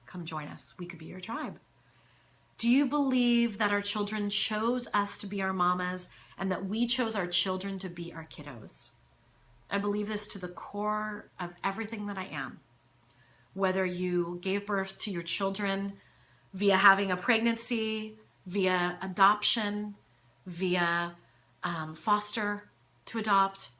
come join us. We could be your tribe. Do you believe that our children chose us to be our mamas and that we chose our children to be our kiddos? I believe this to the core of everything that I am. Whether you gave birth to your children via having a pregnancy, via adoption, via foster to adopt,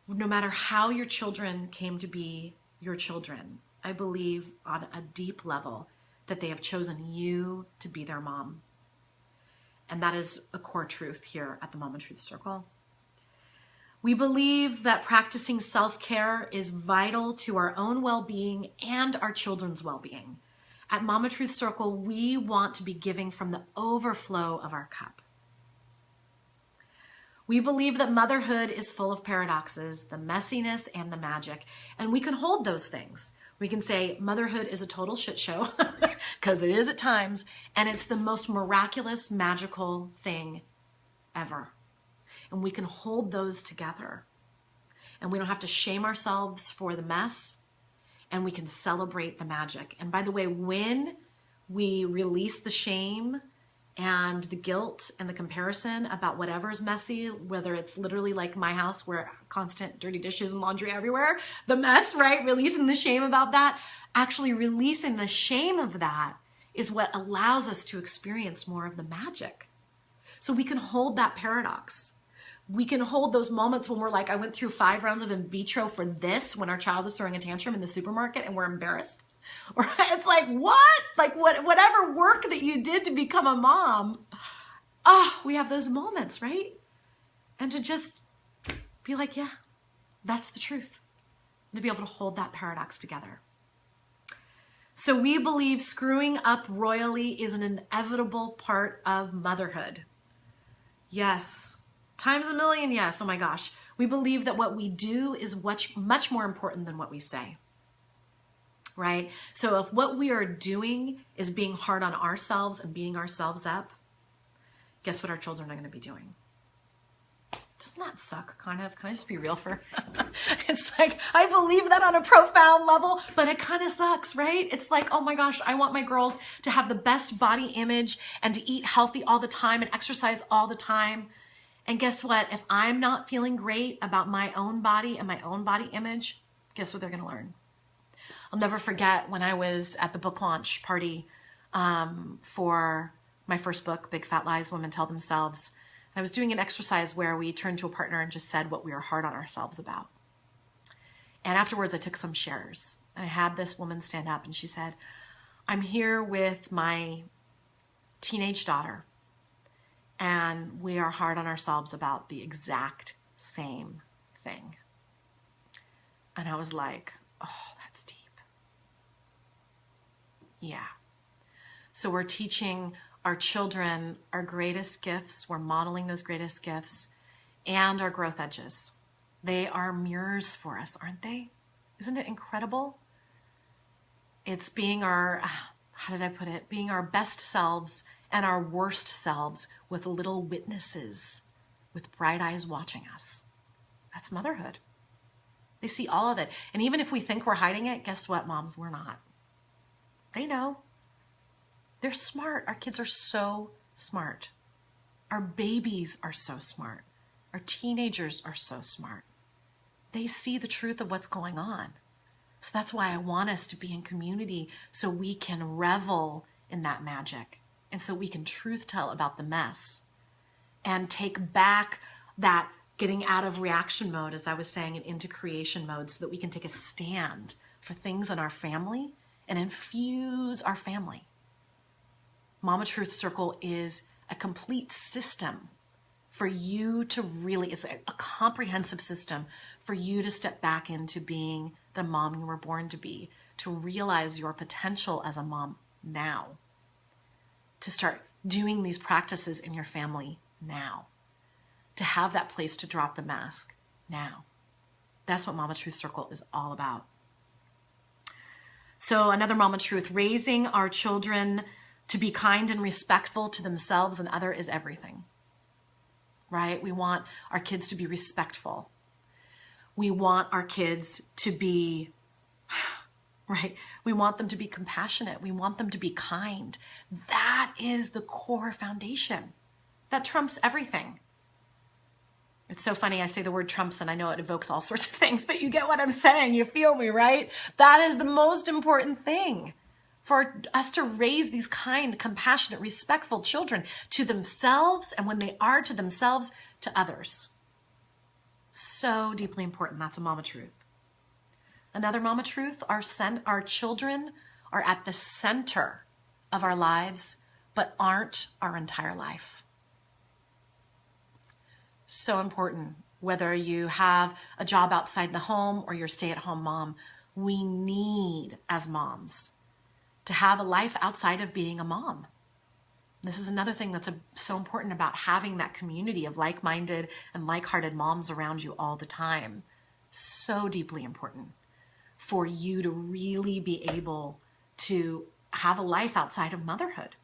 no matter how your children came to be your children, I believe on a deep level that they have chosen you to be their mom. And that is a core truth here at the Mama Truth Circle. We believe that practicing self-care is vital to our own well-being and our children's well-being. At Mama Truth Circle, we want to be giving from the overflow of our cup. We believe that motherhood is full of paradoxes, the messiness and the magic, and we can hold those things. We can say motherhood is a total shit show, because it is at times, and it's the most miraculous, magical thing ever. And we can hold those together. And we don't have to shame ourselves for the mess, and we can celebrate the magic. And by the way, when we release the shame and the guilt and the comparison about whatever's messy, whether it's literally like my house where constant dirty dishes and laundry everywhere, the mess, right? Releasing the shame about that, actually releasing the shame of that is what allows us to experience more of the magic. So we can hold that paradox. We can hold those moments when we're like, I went through 5 rounds of in vitro for this, when our child is throwing a tantrum in the supermarket and we're embarrassed. Or it's like, what? Like whatever work that you did to become a mom. We have those moments, right? And to just be like, yeah, that's the truth. To be able to hold that paradox together. So we believe screwing up royally is an inevitable part of motherhood. Yes. Times a million, yes. Oh my gosh. We believe that what we do is much more important than what we say. Right? So if what we are doing is being hard on ourselves and beating ourselves up, guess what our children are going to be doing? Just Doesn't that suck, kind of? Can I just be real for it's like, I believe that on a profound level, but it kind of sucks, right? It's like, oh my gosh, I want my girls to have the best body image and to eat healthy all the time and exercise all the time. And guess what? If I'm not feeling great about my own body and my own body image, guess what they're going to learn? I'll never forget when I was at the book launch party for my first book, Big Fat Lies Women Tell Themselves. I was doing an exercise where we turned to a partner and just said what we were hard on ourselves about. And afterwards, I took some shares. And I had this woman stand up and she said, I'm here with my teenage daughter, and we are hard on ourselves about the exact same thing. And I was like, oh, that's deep. Yeah. So we're teaching our children our greatest gifts. We're modeling those greatest gifts and our growth edges. They are mirrors for us, aren't they? Isn't it incredible? It's being our, how did I put it? Being our best selves and our worst selves with little witnesses, with bright eyes watching us. That's motherhood. They see all of it. And even if we think we're hiding it, guess what, moms? We're not. They know. They're smart. Our kids are so smart. Our babies are so smart. Our teenagers are so smart. They see the truth of what's going on. So that's why I want us to be in community so we can revel in that magic and so we can truth tell about the mess and take back that getting out of reaction mode, as I was saying, and into creation mode so that we can take a stand for things in our family and infuse our family. Mama Truth Circle is a complete system for you to really, it's a comprehensive system for you to step back into being the mom you were born to be, to realize your potential as a mom now, to start doing these practices in your family now, to have that place to drop the mask now. That's what Mama Truth Circle is all about. So another Mama Truth, raising our children to be kind and respectful to themselves and other is everything, right? We want our kids to be respectful. We want our kids to be, right? We want them to be compassionate. We want them to be kind. That is the core foundation. That trumps everything. It's so funny. I say the word trumps and I know it evokes all sorts of things, but you get what I'm saying. You feel me, right? That is the most important thing. For us to raise these kind, compassionate, respectful children to themselves, and when they are to themselves, to others. So deeply important. That's a Mama Truth. Another Mama Truth, our children are at the center of our lives, but aren't our entire life. So important. Whether you have a job outside the home or you're a stay-at-home mom, we need, as moms, to have a life outside of being a mom. This is another thing that's so important about having that community of like-minded and like-hearted moms around you all the time. So deeply important for you to really be able to have a life outside of motherhood.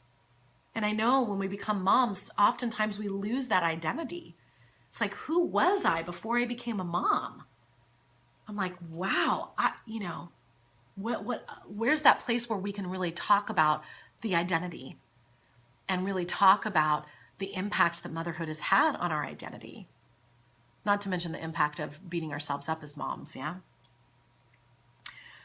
And I know when we become moms, oftentimes we lose that identity. It's like, who was I before I became a mom? I'm like, wow, where's that place where we can really talk about the identity and really talk about the impact that motherhood has had on our identity? Not to mention the impact of beating ourselves up as moms, yeah?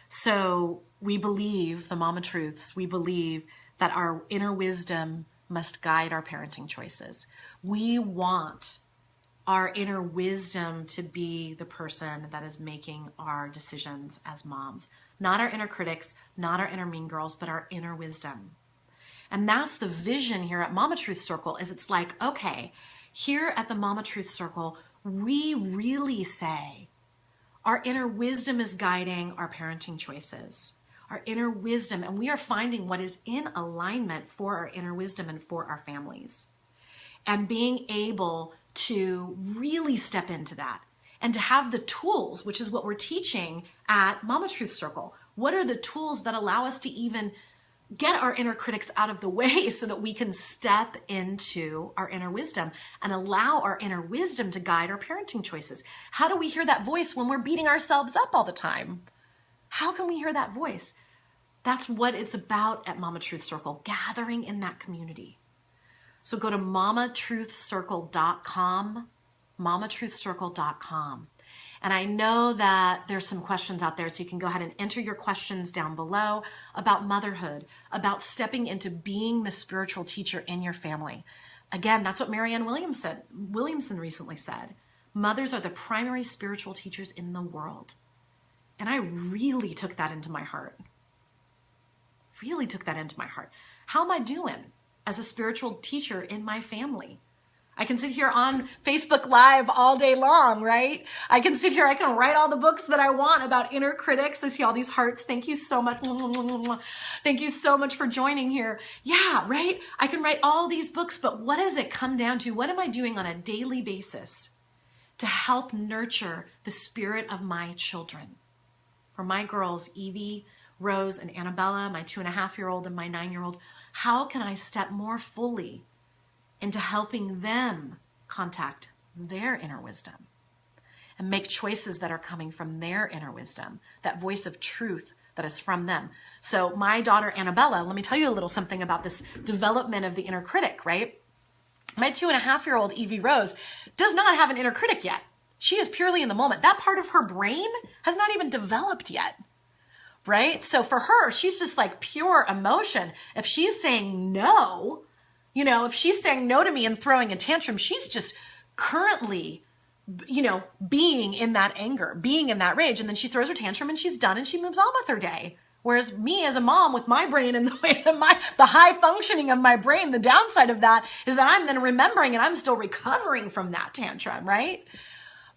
So we believe, the Mama Truths, we believe that our inner wisdom must guide our parenting choices. We want our inner wisdom to be the person that is making our decisions as moms. Not our inner critics, not our inner mean girls, but our inner wisdom. And that's the vision here at Mama Truth Circle, is it's like, okay, here at the Mama Truth Circle, we really say our inner wisdom is guiding our parenting choices. Our inner wisdom, and we are finding what is in alignment for our inner wisdom and for our families. And being able to really step into that and to have the tools, which is what we're teaching at Mama Truth Circle. What are the tools that allow us to even get our inner critics out of the way so that we can step into our inner wisdom and allow our inner wisdom to guide our parenting choices. How do we hear that voice when we're beating ourselves up all the time? How can we hear that voice? That's what it's about at Mama Truth Circle, gathering in that community. So go to mamatruthcircle.com, mamatruthcircle.com. And I know that there's some questions out there, so you can go ahead and enter your questions down below about motherhood, about stepping into being the spiritual teacher in your family. Again, that's what Marianne Williamson recently said. Mothers are the primary spiritual teachers in the world. And I really took that into my heart. Really took that into my heart. How am I doing as a spiritual teacher in my family? I can sit here on Facebook Live all day long, right? I can sit here, I can write all the books that I want about inner critics. I see all these hearts. Thank you so much. Thank you so much for joining here. Yeah, right? I can write all these books, but what does it come down to? What am I doing on a daily basis to help nurture the spirit of my children? For my girls, Evie, Rose, and Annabella, my 2.5-year-old and my 9-year-old, how can I step more fully into helping them contact their inner wisdom and make choices that are coming from their inner wisdom, that voice of truth that is from them? So my daughter, Annabella, let me tell you a little something about this development of the inner critic, right? My 2.5-year-old Evie Rose does not have an inner critic yet. She is purely in the moment. That part of her brain has not even developed yet, right? So for her, she's just like pure emotion. If she's saying no, if she's saying no to me and throwing a tantrum, she's just currently, being in that anger, being in that rage. And then she throws her tantrum and she's done and she moves on with her day. Whereas me as a mom with my brain and the way that the high functioning of my brain, the downside of that is that I'm then remembering and I'm still recovering from that tantrum, right?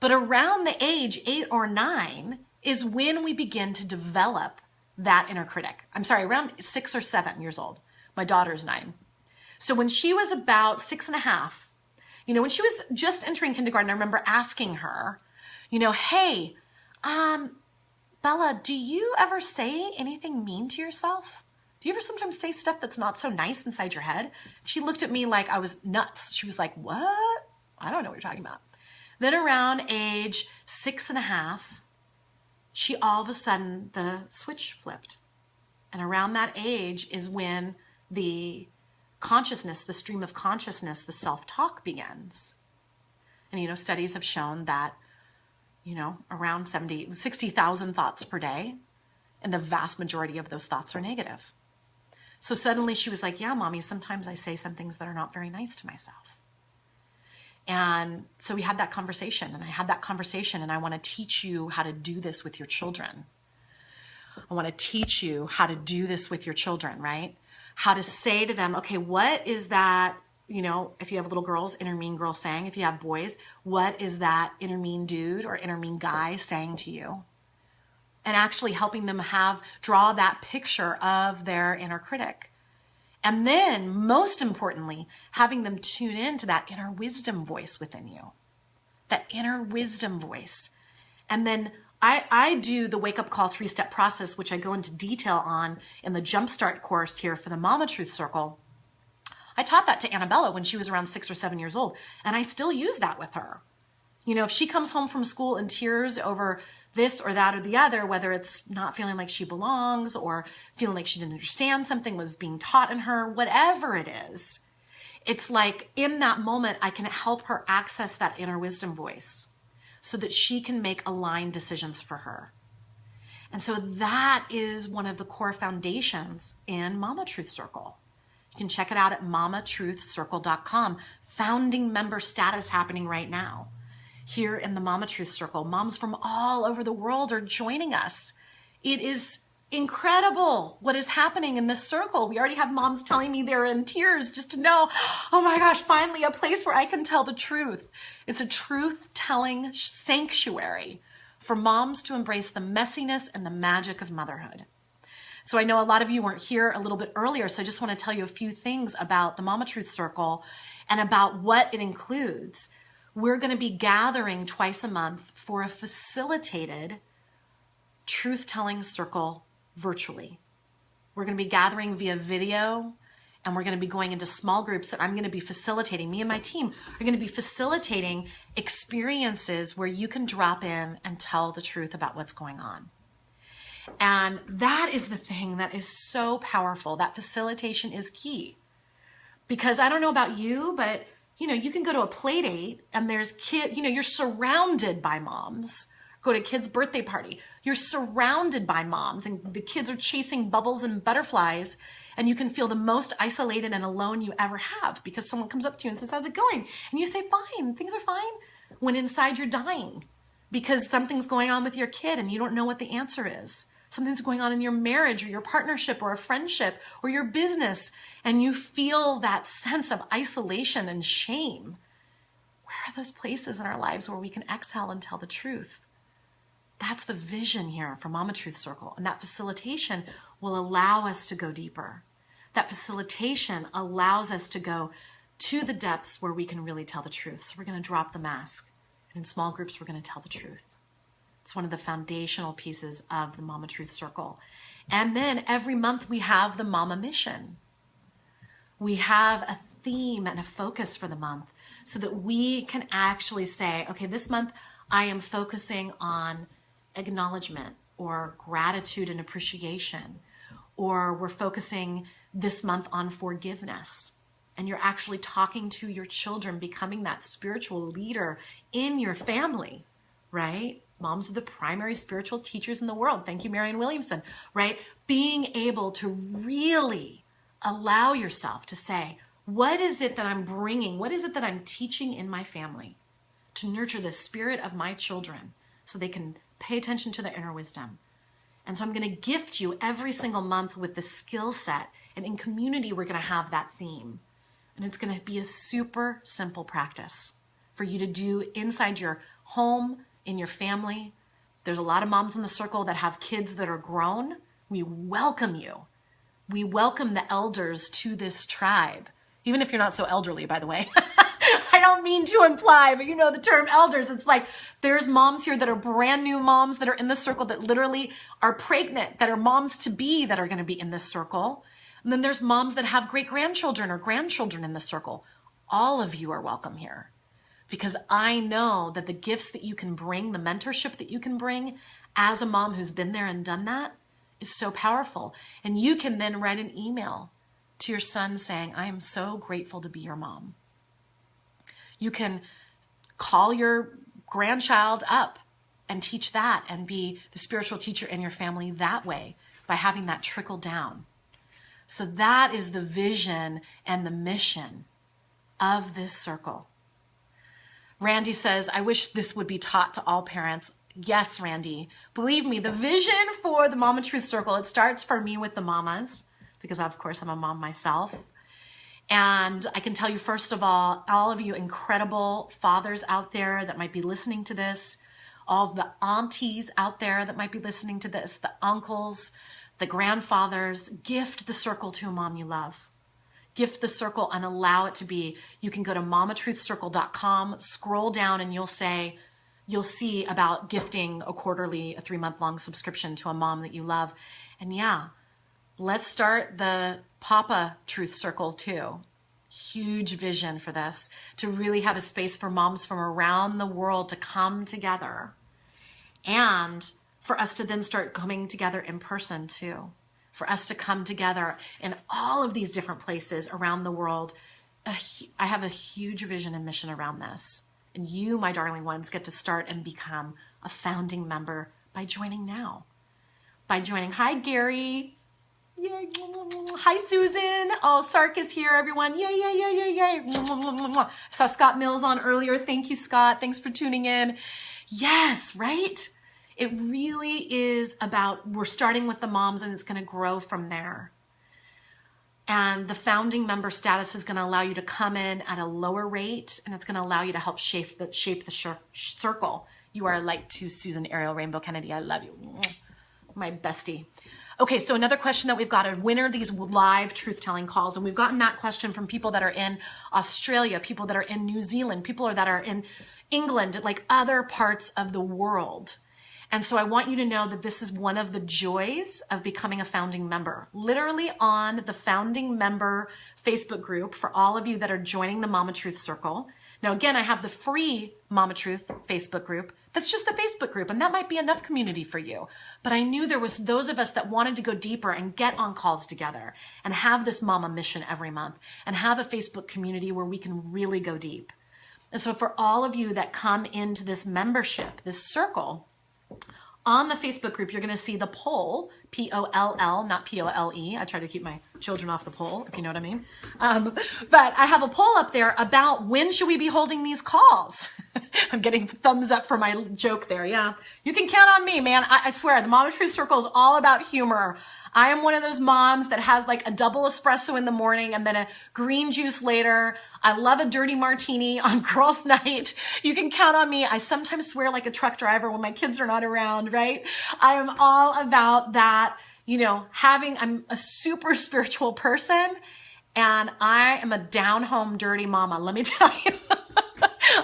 But around the age 8 or 9 is when we begin to develop that inner critic. I'm sorry, around 6 or 7 years old. My daughter's 9. So when she was about 6.5, when she was just entering kindergarten, I remember asking her, hey, Bella, do you ever say anything mean to yourself? Do you ever sometimes say stuff that's not so nice inside your head? She looked at me like I was nuts. She was like, what? I don't know what you're talking about. Then around age 6.5, she all of a sudden, the switch flipped. And around that age is when the consciousness, the stream of consciousness, the self-talk begins. And, studies have shown that, around 60,000 thoughts per day, and the vast majority of those thoughts are negative. So suddenly she was like, yeah, mommy, sometimes I say some things that are not very nice to myself. And so we had that conversation, and I had that conversation, and I want to teach you how to do this with your children. I want to teach you how to do this with your children, right? How to say to them, okay, what is that, if you have little girls, inner mean girl saying, if you have boys, what is that inner mean dude or inner mean guy saying to you? And actually helping them draw that picture of their inner critic. And then, most importantly, having them tune into that inner wisdom voice within you, that inner wisdom voice. And then I do the wake-up call 3-step process, which I go into detail on in the Jumpstart course here for the Mama Truth Circle. I taught that to Annabella when she was around 6 or 7 years old, and I still use that with her. If she comes home from school in tears over this or that or the other, whether it's not feeling like she belongs or feeling like she didn't understand something was being taught in her, whatever it is, it's like in that moment, I can help her access that inner wisdom voice so that she can make aligned decisions for her. And so that is one of the core foundations in Mama Truth Circle. You can check it out at mamatruthcircle.com. Founding member status happening right now. Here in the Mama Truth Circle, moms from all over the world are joining us. It is incredible what is happening in this circle. We already have moms telling me they're in tears just to know, oh my gosh, finally a place where I can tell the truth. It's a truth-telling sanctuary for moms to embrace the messiness and the magic of motherhood. So I know a lot of you weren't here a little bit earlier, so I just want to tell you a few things about the Mama Truth Circle and about what it includes. We're going to be gathering twice a month for a facilitated truth-telling circle virtually. We're going to be gathering via video, and we're going to be going into small groups that I'm going to be facilitating. Me and my team are going to be facilitating experiences where you can drop in and tell the truth about what's going on. And that is the thing that is so powerful. That facilitation is key. Because I don't know about you, but you can go to a play date and there's you're surrounded by moms. Go to a kid's birthday party. You're surrounded by moms and the kids are chasing bubbles and butterflies, and you can feel the most isolated and alone you ever have because someone comes up to you and says, how's it going? And you say, fine, things are fine. When inside you're dying because something's going on with your kid and you don't know what the answer is. Something's going on in your marriage or your partnership or a friendship or your business, and you feel that sense of isolation and shame. Where are those places in our lives where we can exhale and tell the truth? That's the vision here for Mama Truth Circle. And that facilitation will allow us to go deeper. That facilitation allows us to go to the depths where we can really tell the truth. So we're going to drop the mask. And in small groups, we're going to tell the truth. It's one of the foundational pieces of the Mama Truth Circle. And then every month we have the Mama Mission. We have a theme and a focus for the month so that we can actually say, okay, this month I am focusing on acknowledgement or gratitude and appreciation, or we're focusing this month on forgiveness. And you're actually talking to your children, becoming that spiritual leader in your family, right? Moms are the primary spiritual teachers in the world. Thank you, Marianne Williamson, right? Being able to really allow yourself to say, what is it that I'm bringing? What is it that I'm teaching in my family to nurture the spirit of my children so they can pay attention to their inner wisdom? And so I'm going to gift you every single month with the skill set. And in community, we're going to have that theme. And it's going to be a super simple practice for you to do inside your home, in your family. There's a lot of moms in the circle that have kids that are grown. We welcome you. We welcome the elders to this tribe, even if you're not so elderly, by the way. I don't mean to imply, but you know the term elders. It's like there's moms here that are brand new moms that are in the circle that literally are pregnant, that are moms to be, that are going to be in this circle. And then there's moms that have great-grandchildren or grandchildren in the circle. All of you are welcome here. Because I know that the gifts that you can bring, the mentorship that you can bring as a mom who's been there and done that is so powerful. And you can then write an email to your son saying, I am so grateful to be your mom. You can call your grandchild up and teach that and be the spiritual teacher in your family that way by having that trickle down. So that is the vision and the mission of this circle. Randy says, I wish this would be taught to all parents. Yes, Randy. Believe me, the vision for the Mama Truth Circle, it starts for me with the mamas, because of course I'm a mom myself. And I can tell you, first of all of you incredible fathers out there that might be listening to this, all of the aunties out there that might be listening to this, the uncles, the grandfathers, gift the circle to a mom you love. Gift the circle and allow it to be. You can go to mamatruthcircle.com, scroll down, and you'll see about gifting a quarterly, a 3-month-long subscription to a mom that you love. And yeah, let's start the Papa Truth Circle too. Huge vision for this, to really have a space for moms from around the world to come together and for us to then start coming together in person too. For us to come together in all of these different places around the world. I have a huge vision and mission around this. And you, my darling ones, get to start and become a founding member by joining now. By joining. Hi, Gary. Yay. Hi, Susan. Oh, Sark is here, everyone. Yay, yay, yay, yay, yay. Saw Scott Mills on earlier. Thank you, Scott. Thanks for tuning in. Yes, right? It really is about, we're starting with the moms and it's going to grow from there. And the founding member status is going to allow you to come in at a lower rate, and it's going to allow you to help shape the circle. You are like to Susan Ariel Rainbow Kennedy. I love you. My bestie. Okay, so another question that we've got are, when are these live truth-telling calls? And we've gotten that question from people that are in Australia, people that are in New Zealand, people that are in England, like other parts of the world. And so I want you to know that this is one of the joys of becoming a founding member. Literally on the founding member Facebook group for all of you that are joining the Mama Truth Circle. Now, again, I have the free Mama Truth Facebook group. That's just a Facebook group, and that might be enough community for you. But I knew there was those of us that wanted to go deeper and get on calls together and have this Mama mission every month and have a Facebook community where we can really go deep. And so for all of you that come into this membership, this circle, on the Facebook group, you're going to see the poll, P-O-L-L, not P-O-L-E. I try to keep my children off the poll, if you know what I mean. But I have a poll up there about when should we be holding these calls. I'm getting thumbs up for my joke there. Yeah, you can count on me, man. I swear, the Mama Truth Circle is all about humor. I am one of those moms that has like a double espresso in the morning and then a green juice later. I love a dirty martini on girls' night. You can count on me. I sometimes swear like a truck driver when my kids are not around, right? I am all about that, you know, I'm a super spiritual person and I am a down-home dirty mama. Let me tell you.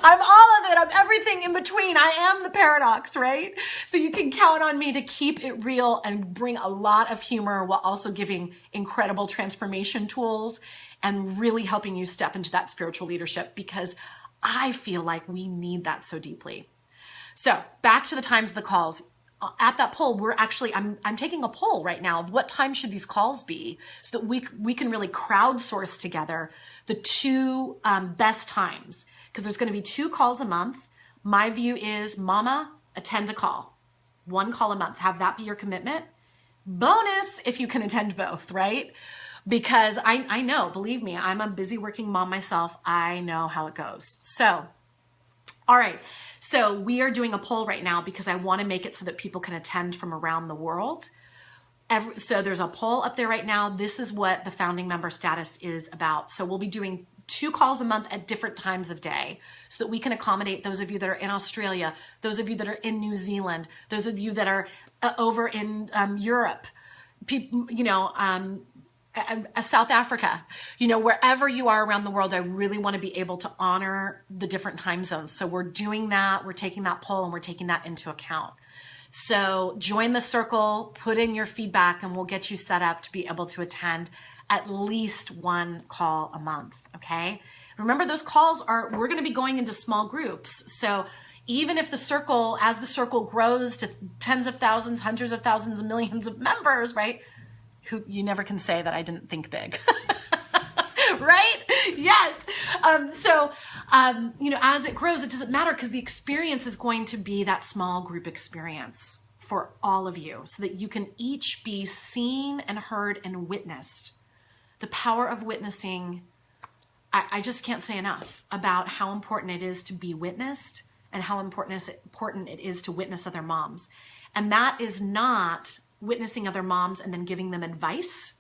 I'm all of it. I'm everything in between. I am the paradox, right? So you can count on me to keep it real and bring a lot of humor while also giving incredible transformation tools and really helping you step into that spiritual leadership because I feel like we need that so deeply. So back to the times of the calls. At that poll, I'm taking a poll right now of what time should these calls be so that we can really crowdsource together the two best times. Because there's going to be 2 calls a month. My view is, mama, attend a call. 1 call a month. Have that be your commitment. Bonus if you can attend both, right? Because I know, believe me, I'm a busy working mom myself. I know how it goes. So, all right. So we are doing a poll right now because I want to make it so that people can attend from around the world. So there's a poll up there right now. This is what the founding member status is about. So we'll be doing 2 calls a month at different times of day so that we can accommodate those of you that are in Australia, those of you that are in New Zealand, those of you that are over in Europe, people, you know, South Africa, you know, wherever you are around the world, I really want to be able to honor the different time zones. So we're doing that. We're taking that poll and we're taking that into account. So join the circle, put in your feedback, and we'll get you set up to be able to attend at least 1 call a month, okay? Remember, those calls we're going to be going into small groups. So even if as the circle grows to tens of thousands, hundreds of thousands, millions of members, right? You never can say that I didn't think big, right? Yes. You know, as it grows, it doesn't matter because the experience is going to be that small group experience for all of you so that you can each be seen and heard and witnessed. The power of witnessing, I just can't say enough about how important it is to be witnessed and how important it is to witness other moms. And that is not witnessing other moms and then giving them advice.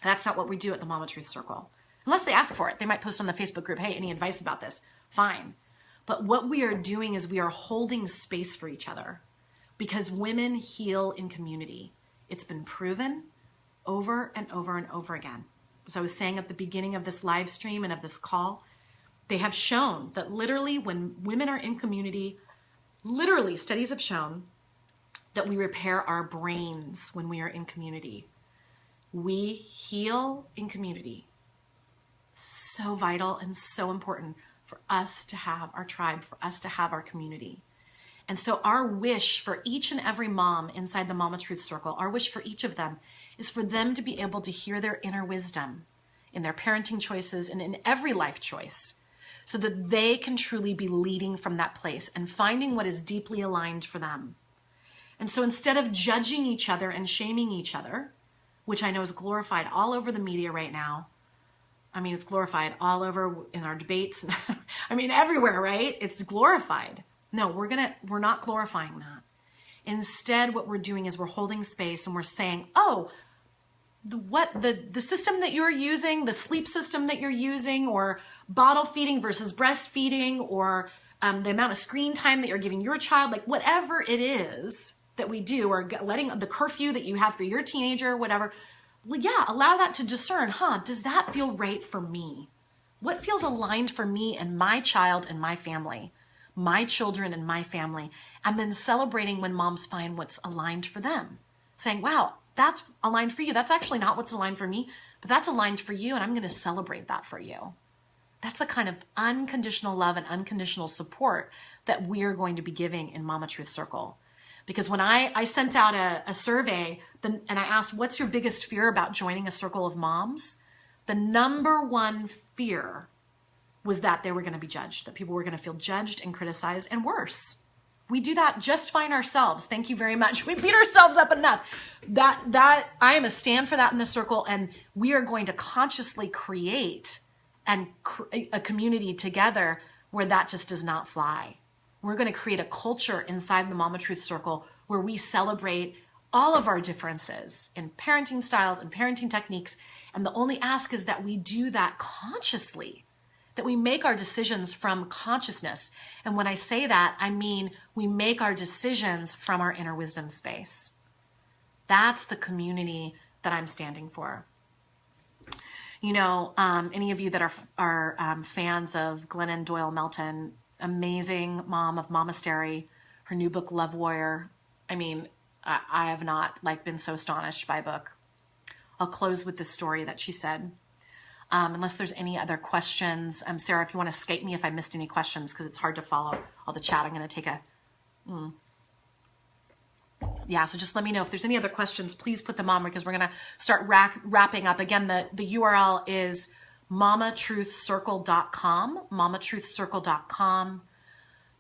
That's not what we do at the Mama Truth Circle. Unless they ask for it. They might post on the Facebook group, hey, any advice about this? Fine. But what we are doing is we are holding space for each other because women heal in community. It's been proven over and over and over again. As I was saying at the beginning of this live stream and of this call, they have shown that literally when women are in community, literally studies have shown that we repair our brains when we are in community. We heal in community. So vital and so important for us to have our tribe, for us to have our community. And so our wish for each and every mom inside the Mama Truth Circle, our wish for each of them is for them to be able to hear their inner wisdom in their parenting choices and in every life choice so that they can truly be leading from that place and finding what is deeply aligned for them. And so instead of judging each other and shaming each other, which I know is glorified all over the media right now, I mean, it's glorified all over in our debates. I mean, everywhere, right? It's glorified. No, we're not glorifying that. Instead, what we're doing is we're holding space and we're saying, oh, the system that you're using, the sleep system that you're using, or bottle feeding versus breastfeeding, or the amount of screen time that you're giving your child, like whatever it is that we do, or letting the curfew that you have for your teenager, whatever, well, yeah, allow that to discern, does that feel right for me? What feels aligned for me and my child and my family? my children and my family, and then celebrating when moms find what's aligned for them. Saying, wow, that's aligned for you. That's actually not what's aligned for me, but that's aligned for you, and I'm going to celebrate that for you. That's the kind of unconditional love and unconditional support that we're going to be giving in Mama Truth Circle. Because when I sent out a survey and I asked, what's your biggest fear about joining a circle of moms? The number one fear was that they were going to be judged, that people were going to feel judged and criticized, and worse. We do that just fine ourselves. Thank you very much. We beat ourselves up enough. That I am a stand for that in the circle, and we are going to consciously create a community together where that just does not fly. We're going to create a culture inside the Mama Truth Circle where we celebrate all of our differences in parenting styles and parenting techniques. And the only ask is that we do that consciously, that we make our decisions from consciousness. And when I say that, I mean we make our decisions from our inner wisdom space. That's the community that I'm standing for. You know, any of you that are fans of Glennon Doyle Melton, amazing mom of Momastery, her new book, Love Warrior. I mean, I have not been so astonished by a book. I'll close with this story that she said. Unless there's any other questions. Sarah, if you want to Skype me if I missed any questions, because it's hard to follow all the chat. I'm going to take yeah, so just let me know if there's any other questions. Please put them on, because we're going to start wrapping up. Again, the URL is mamatruthcircle.com, mamatruthcircle.com.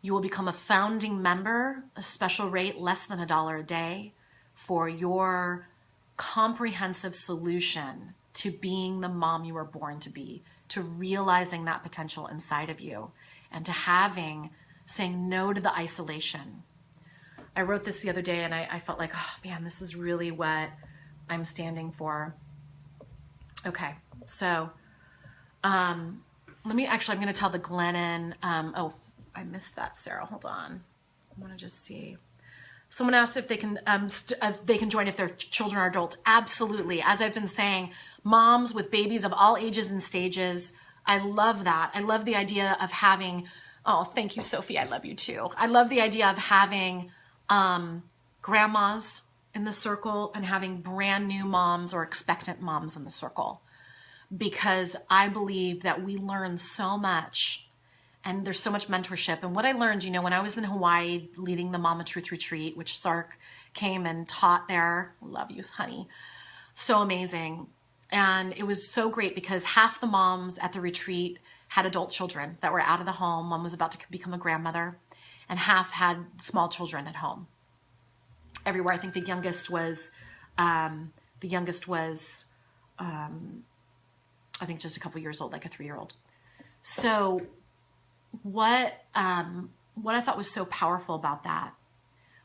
You will become a founding member, a special rate, less than $1 a day, for your comprehensive solution to being the mom you were born to be, to realizing that potential inside of you, and to saying no to the isolation. I wrote this the other day, and I felt like, oh man, this is really what I'm standing for. Okay, so I'm going to tell the Glennon, oh, I missed that, Sarah, hold on. I want to just see. Someone asked if they can join if their children are adults. Absolutely. As I've been saying, moms with babies of all ages and stages, I love that. I love the idea of having, oh, thank you, Sophie, I love you too. I love the idea of having grandmas in the circle and having brand new moms or expectant moms in the circle, because I believe that we learn so much and there's so much mentorship. And what I learned, you know, when I was in Hawaii leading the Mama Truth Retreat, which Sark came and taught there, love you, honey, so amazing. And it was so great because half the moms at the retreat had adult children that were out of the home. One was about to become a grandmother, and half had small children at home. Everywhere. I think the youngest was I think just a couple years old, like a 3-year-old. So what I thought was so powerful about that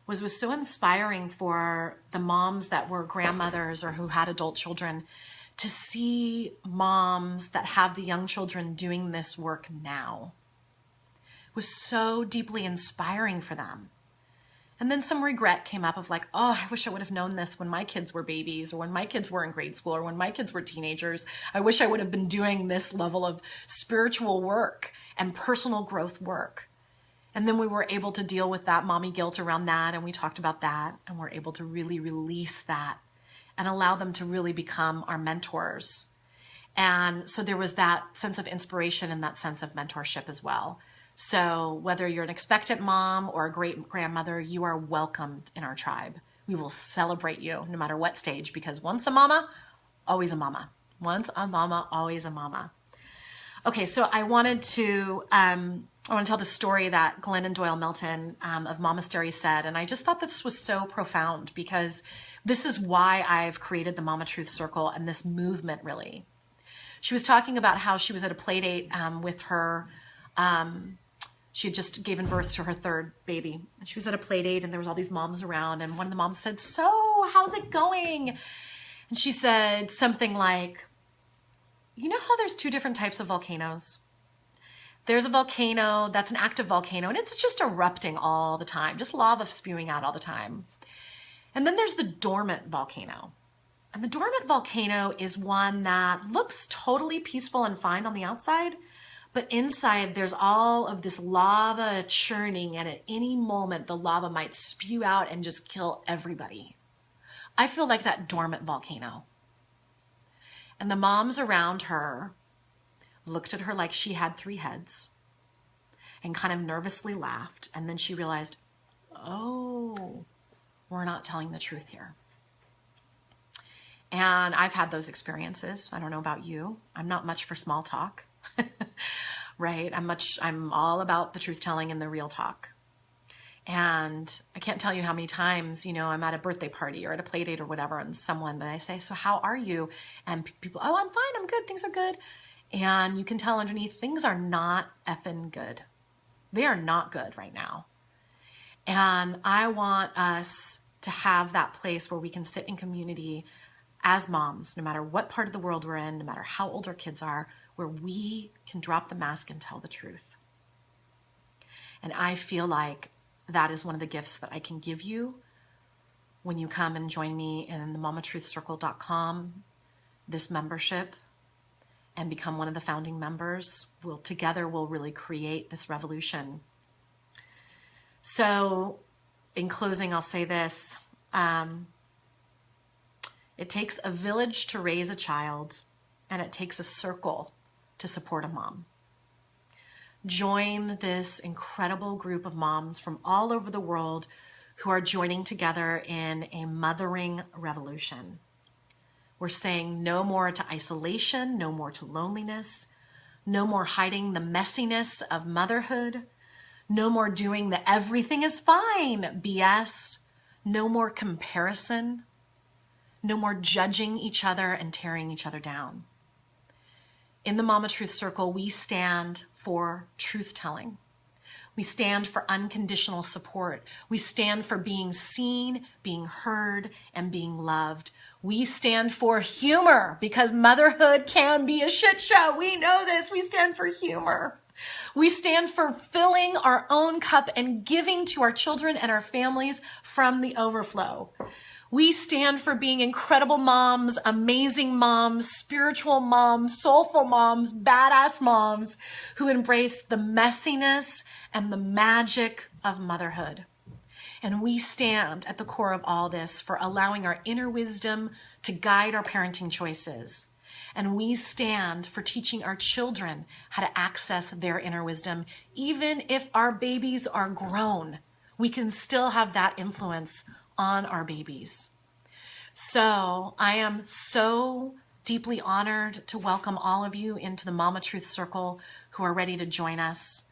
was so inspiring for the moms that were grandmothers or who had adult children to see moms that have the young children doing this work now. Was so deeply inspiring for them. And then some regret came up of like, oh, I wish I would have known this when my kids were babies, or when my kids were in grade school, or when my kids were teenagers. I wish I would have been doing this level of spiritual work and personal growth work. And then we were able to deal with that mommy guilt around that, and we talked about that, and we're able to really release that and allow them to really become our mentors. And so there was that sense of inspiration and that sense of mentorship as well. So whether you're an expectant mom or a great grandmother, you are welcomed in our tribe. We will celebrate you no matter what stage, because once a mama, always a mama. Once a mama, always a mama. Okay, so I want to tell the story that Glennon Doyle Melton of Momastery said, and I just thought this was so profound, because this is why I've created the Mama Truth Circle and this movement, really. She was talking about how she was at a play date with her. She had just given birth to her 3rd baby. And she was at a play date, and there was all these moms around, and one of the moms said, so how's it going? And she said something like, you know how there's 2 different types of volcanoes? There's a volcano that's an active volcano, and it's just erupting all the time, just lava spewing out all the time. And then there's the dormant volcano. And the dormant volcano is one that looks totally peaceful and fine on the outside, But inside, there's all of this lava churning, and at any moment, the lava might spew out and just kill everybody. I feel like that dormant volcano. And the moms around her looked at her like she had 3 heads and kind of nervously laughed. And then she realized, oh, we're not telling the truth here. And I've had those experiences. I don't know about you. I'm not much for small talk, right? I'm all about the truth telling and the real talk. And I can't tell you how many times, I'm at a birthday party or at a play date or whatever, and and I say, so how are you? And people, oh, I'm fine, I'm good, things are good. And you can tell underneath, things are not effing good. They are not good right now. And I want us to have that place where we can sit in community as moms, no matter what part of the world we're in, no matter how old our kids are, where we can drop the mask and tell the truth. And I feel like that is one of the gifts that I can give you when you come and join me in the mamatruthcircle.com, this membership, and become one of the founding members. Together we'll really create this revolution. So in closing, I'll say this. It takes a village to raise a child, and it takes a circle to support a mom. Join this incredible group of moms from all over the world who are joining together in a mothering revolution. We're saying no more to isolation, no more to loneliness, no more hiding the messiness of motherhood, no more doing the everything is fine BS, no more comparison, no more judging each other and tearing each other down. In the Mama Truth Circle, we stand for truth telling. We stand for unconditional support. We stand for being seen, being heard, and being loved. We stand for humor, because motherhood can be a shit show. We know this. We stand for humor. We stand for filling our own cup and giving to our children and our families from the overflow. We stand for being incredible moms, amazing moms, spiritual moms, soulful moms, badass moms who embrace the messiness and the magic of motherhood. And we stand at the core of all this for allowing our inner wisdom to guide our parenting choices. And we stand for teaching our children how to access their inner wisdom. Even if our babies are grown, we can still have that influence on our babies. So I am so deeply honored to welcome all of you into the Mama Truth Circle who are ready to join us.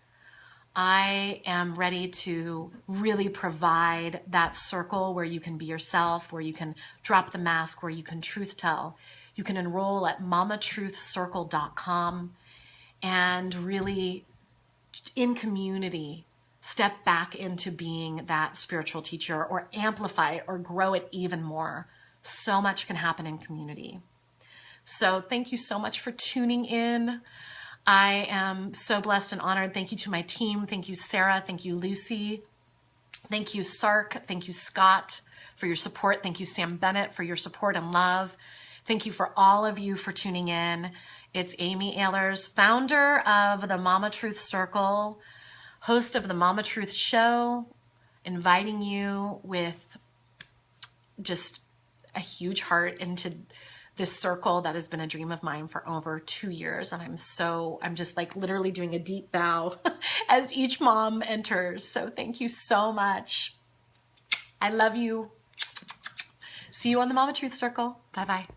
I am ready to really provide that circle where you can be yourself, where you can drop the mask, where you can truth tell. You can enroll at mamatruthcircle.com and really, in community, step back into being that spiritual teacher, or amplify it or grow it even more. So much can happen in community. So thank you so much for tuning in. I am so blessed and honored. Thank you to my team. Thank you, Sarah. Thank you, Lucy. Thank you, Sark. Thank you, Scott, for your support. Thank you, Sam Bennett, for your support and love. Thank you for all of you for tuning in. It's Amy Ahlers, founder of the Mama Truth Circle, host of the Mama Truth Show, inviting you with just a huge heart into this circle that has been a dream of mine for over 2 years. And I'm just like literally doing a deep bow as each mom enters. So thank you so much. I love you. See you on the Mama Truth Circle. Bye-bye.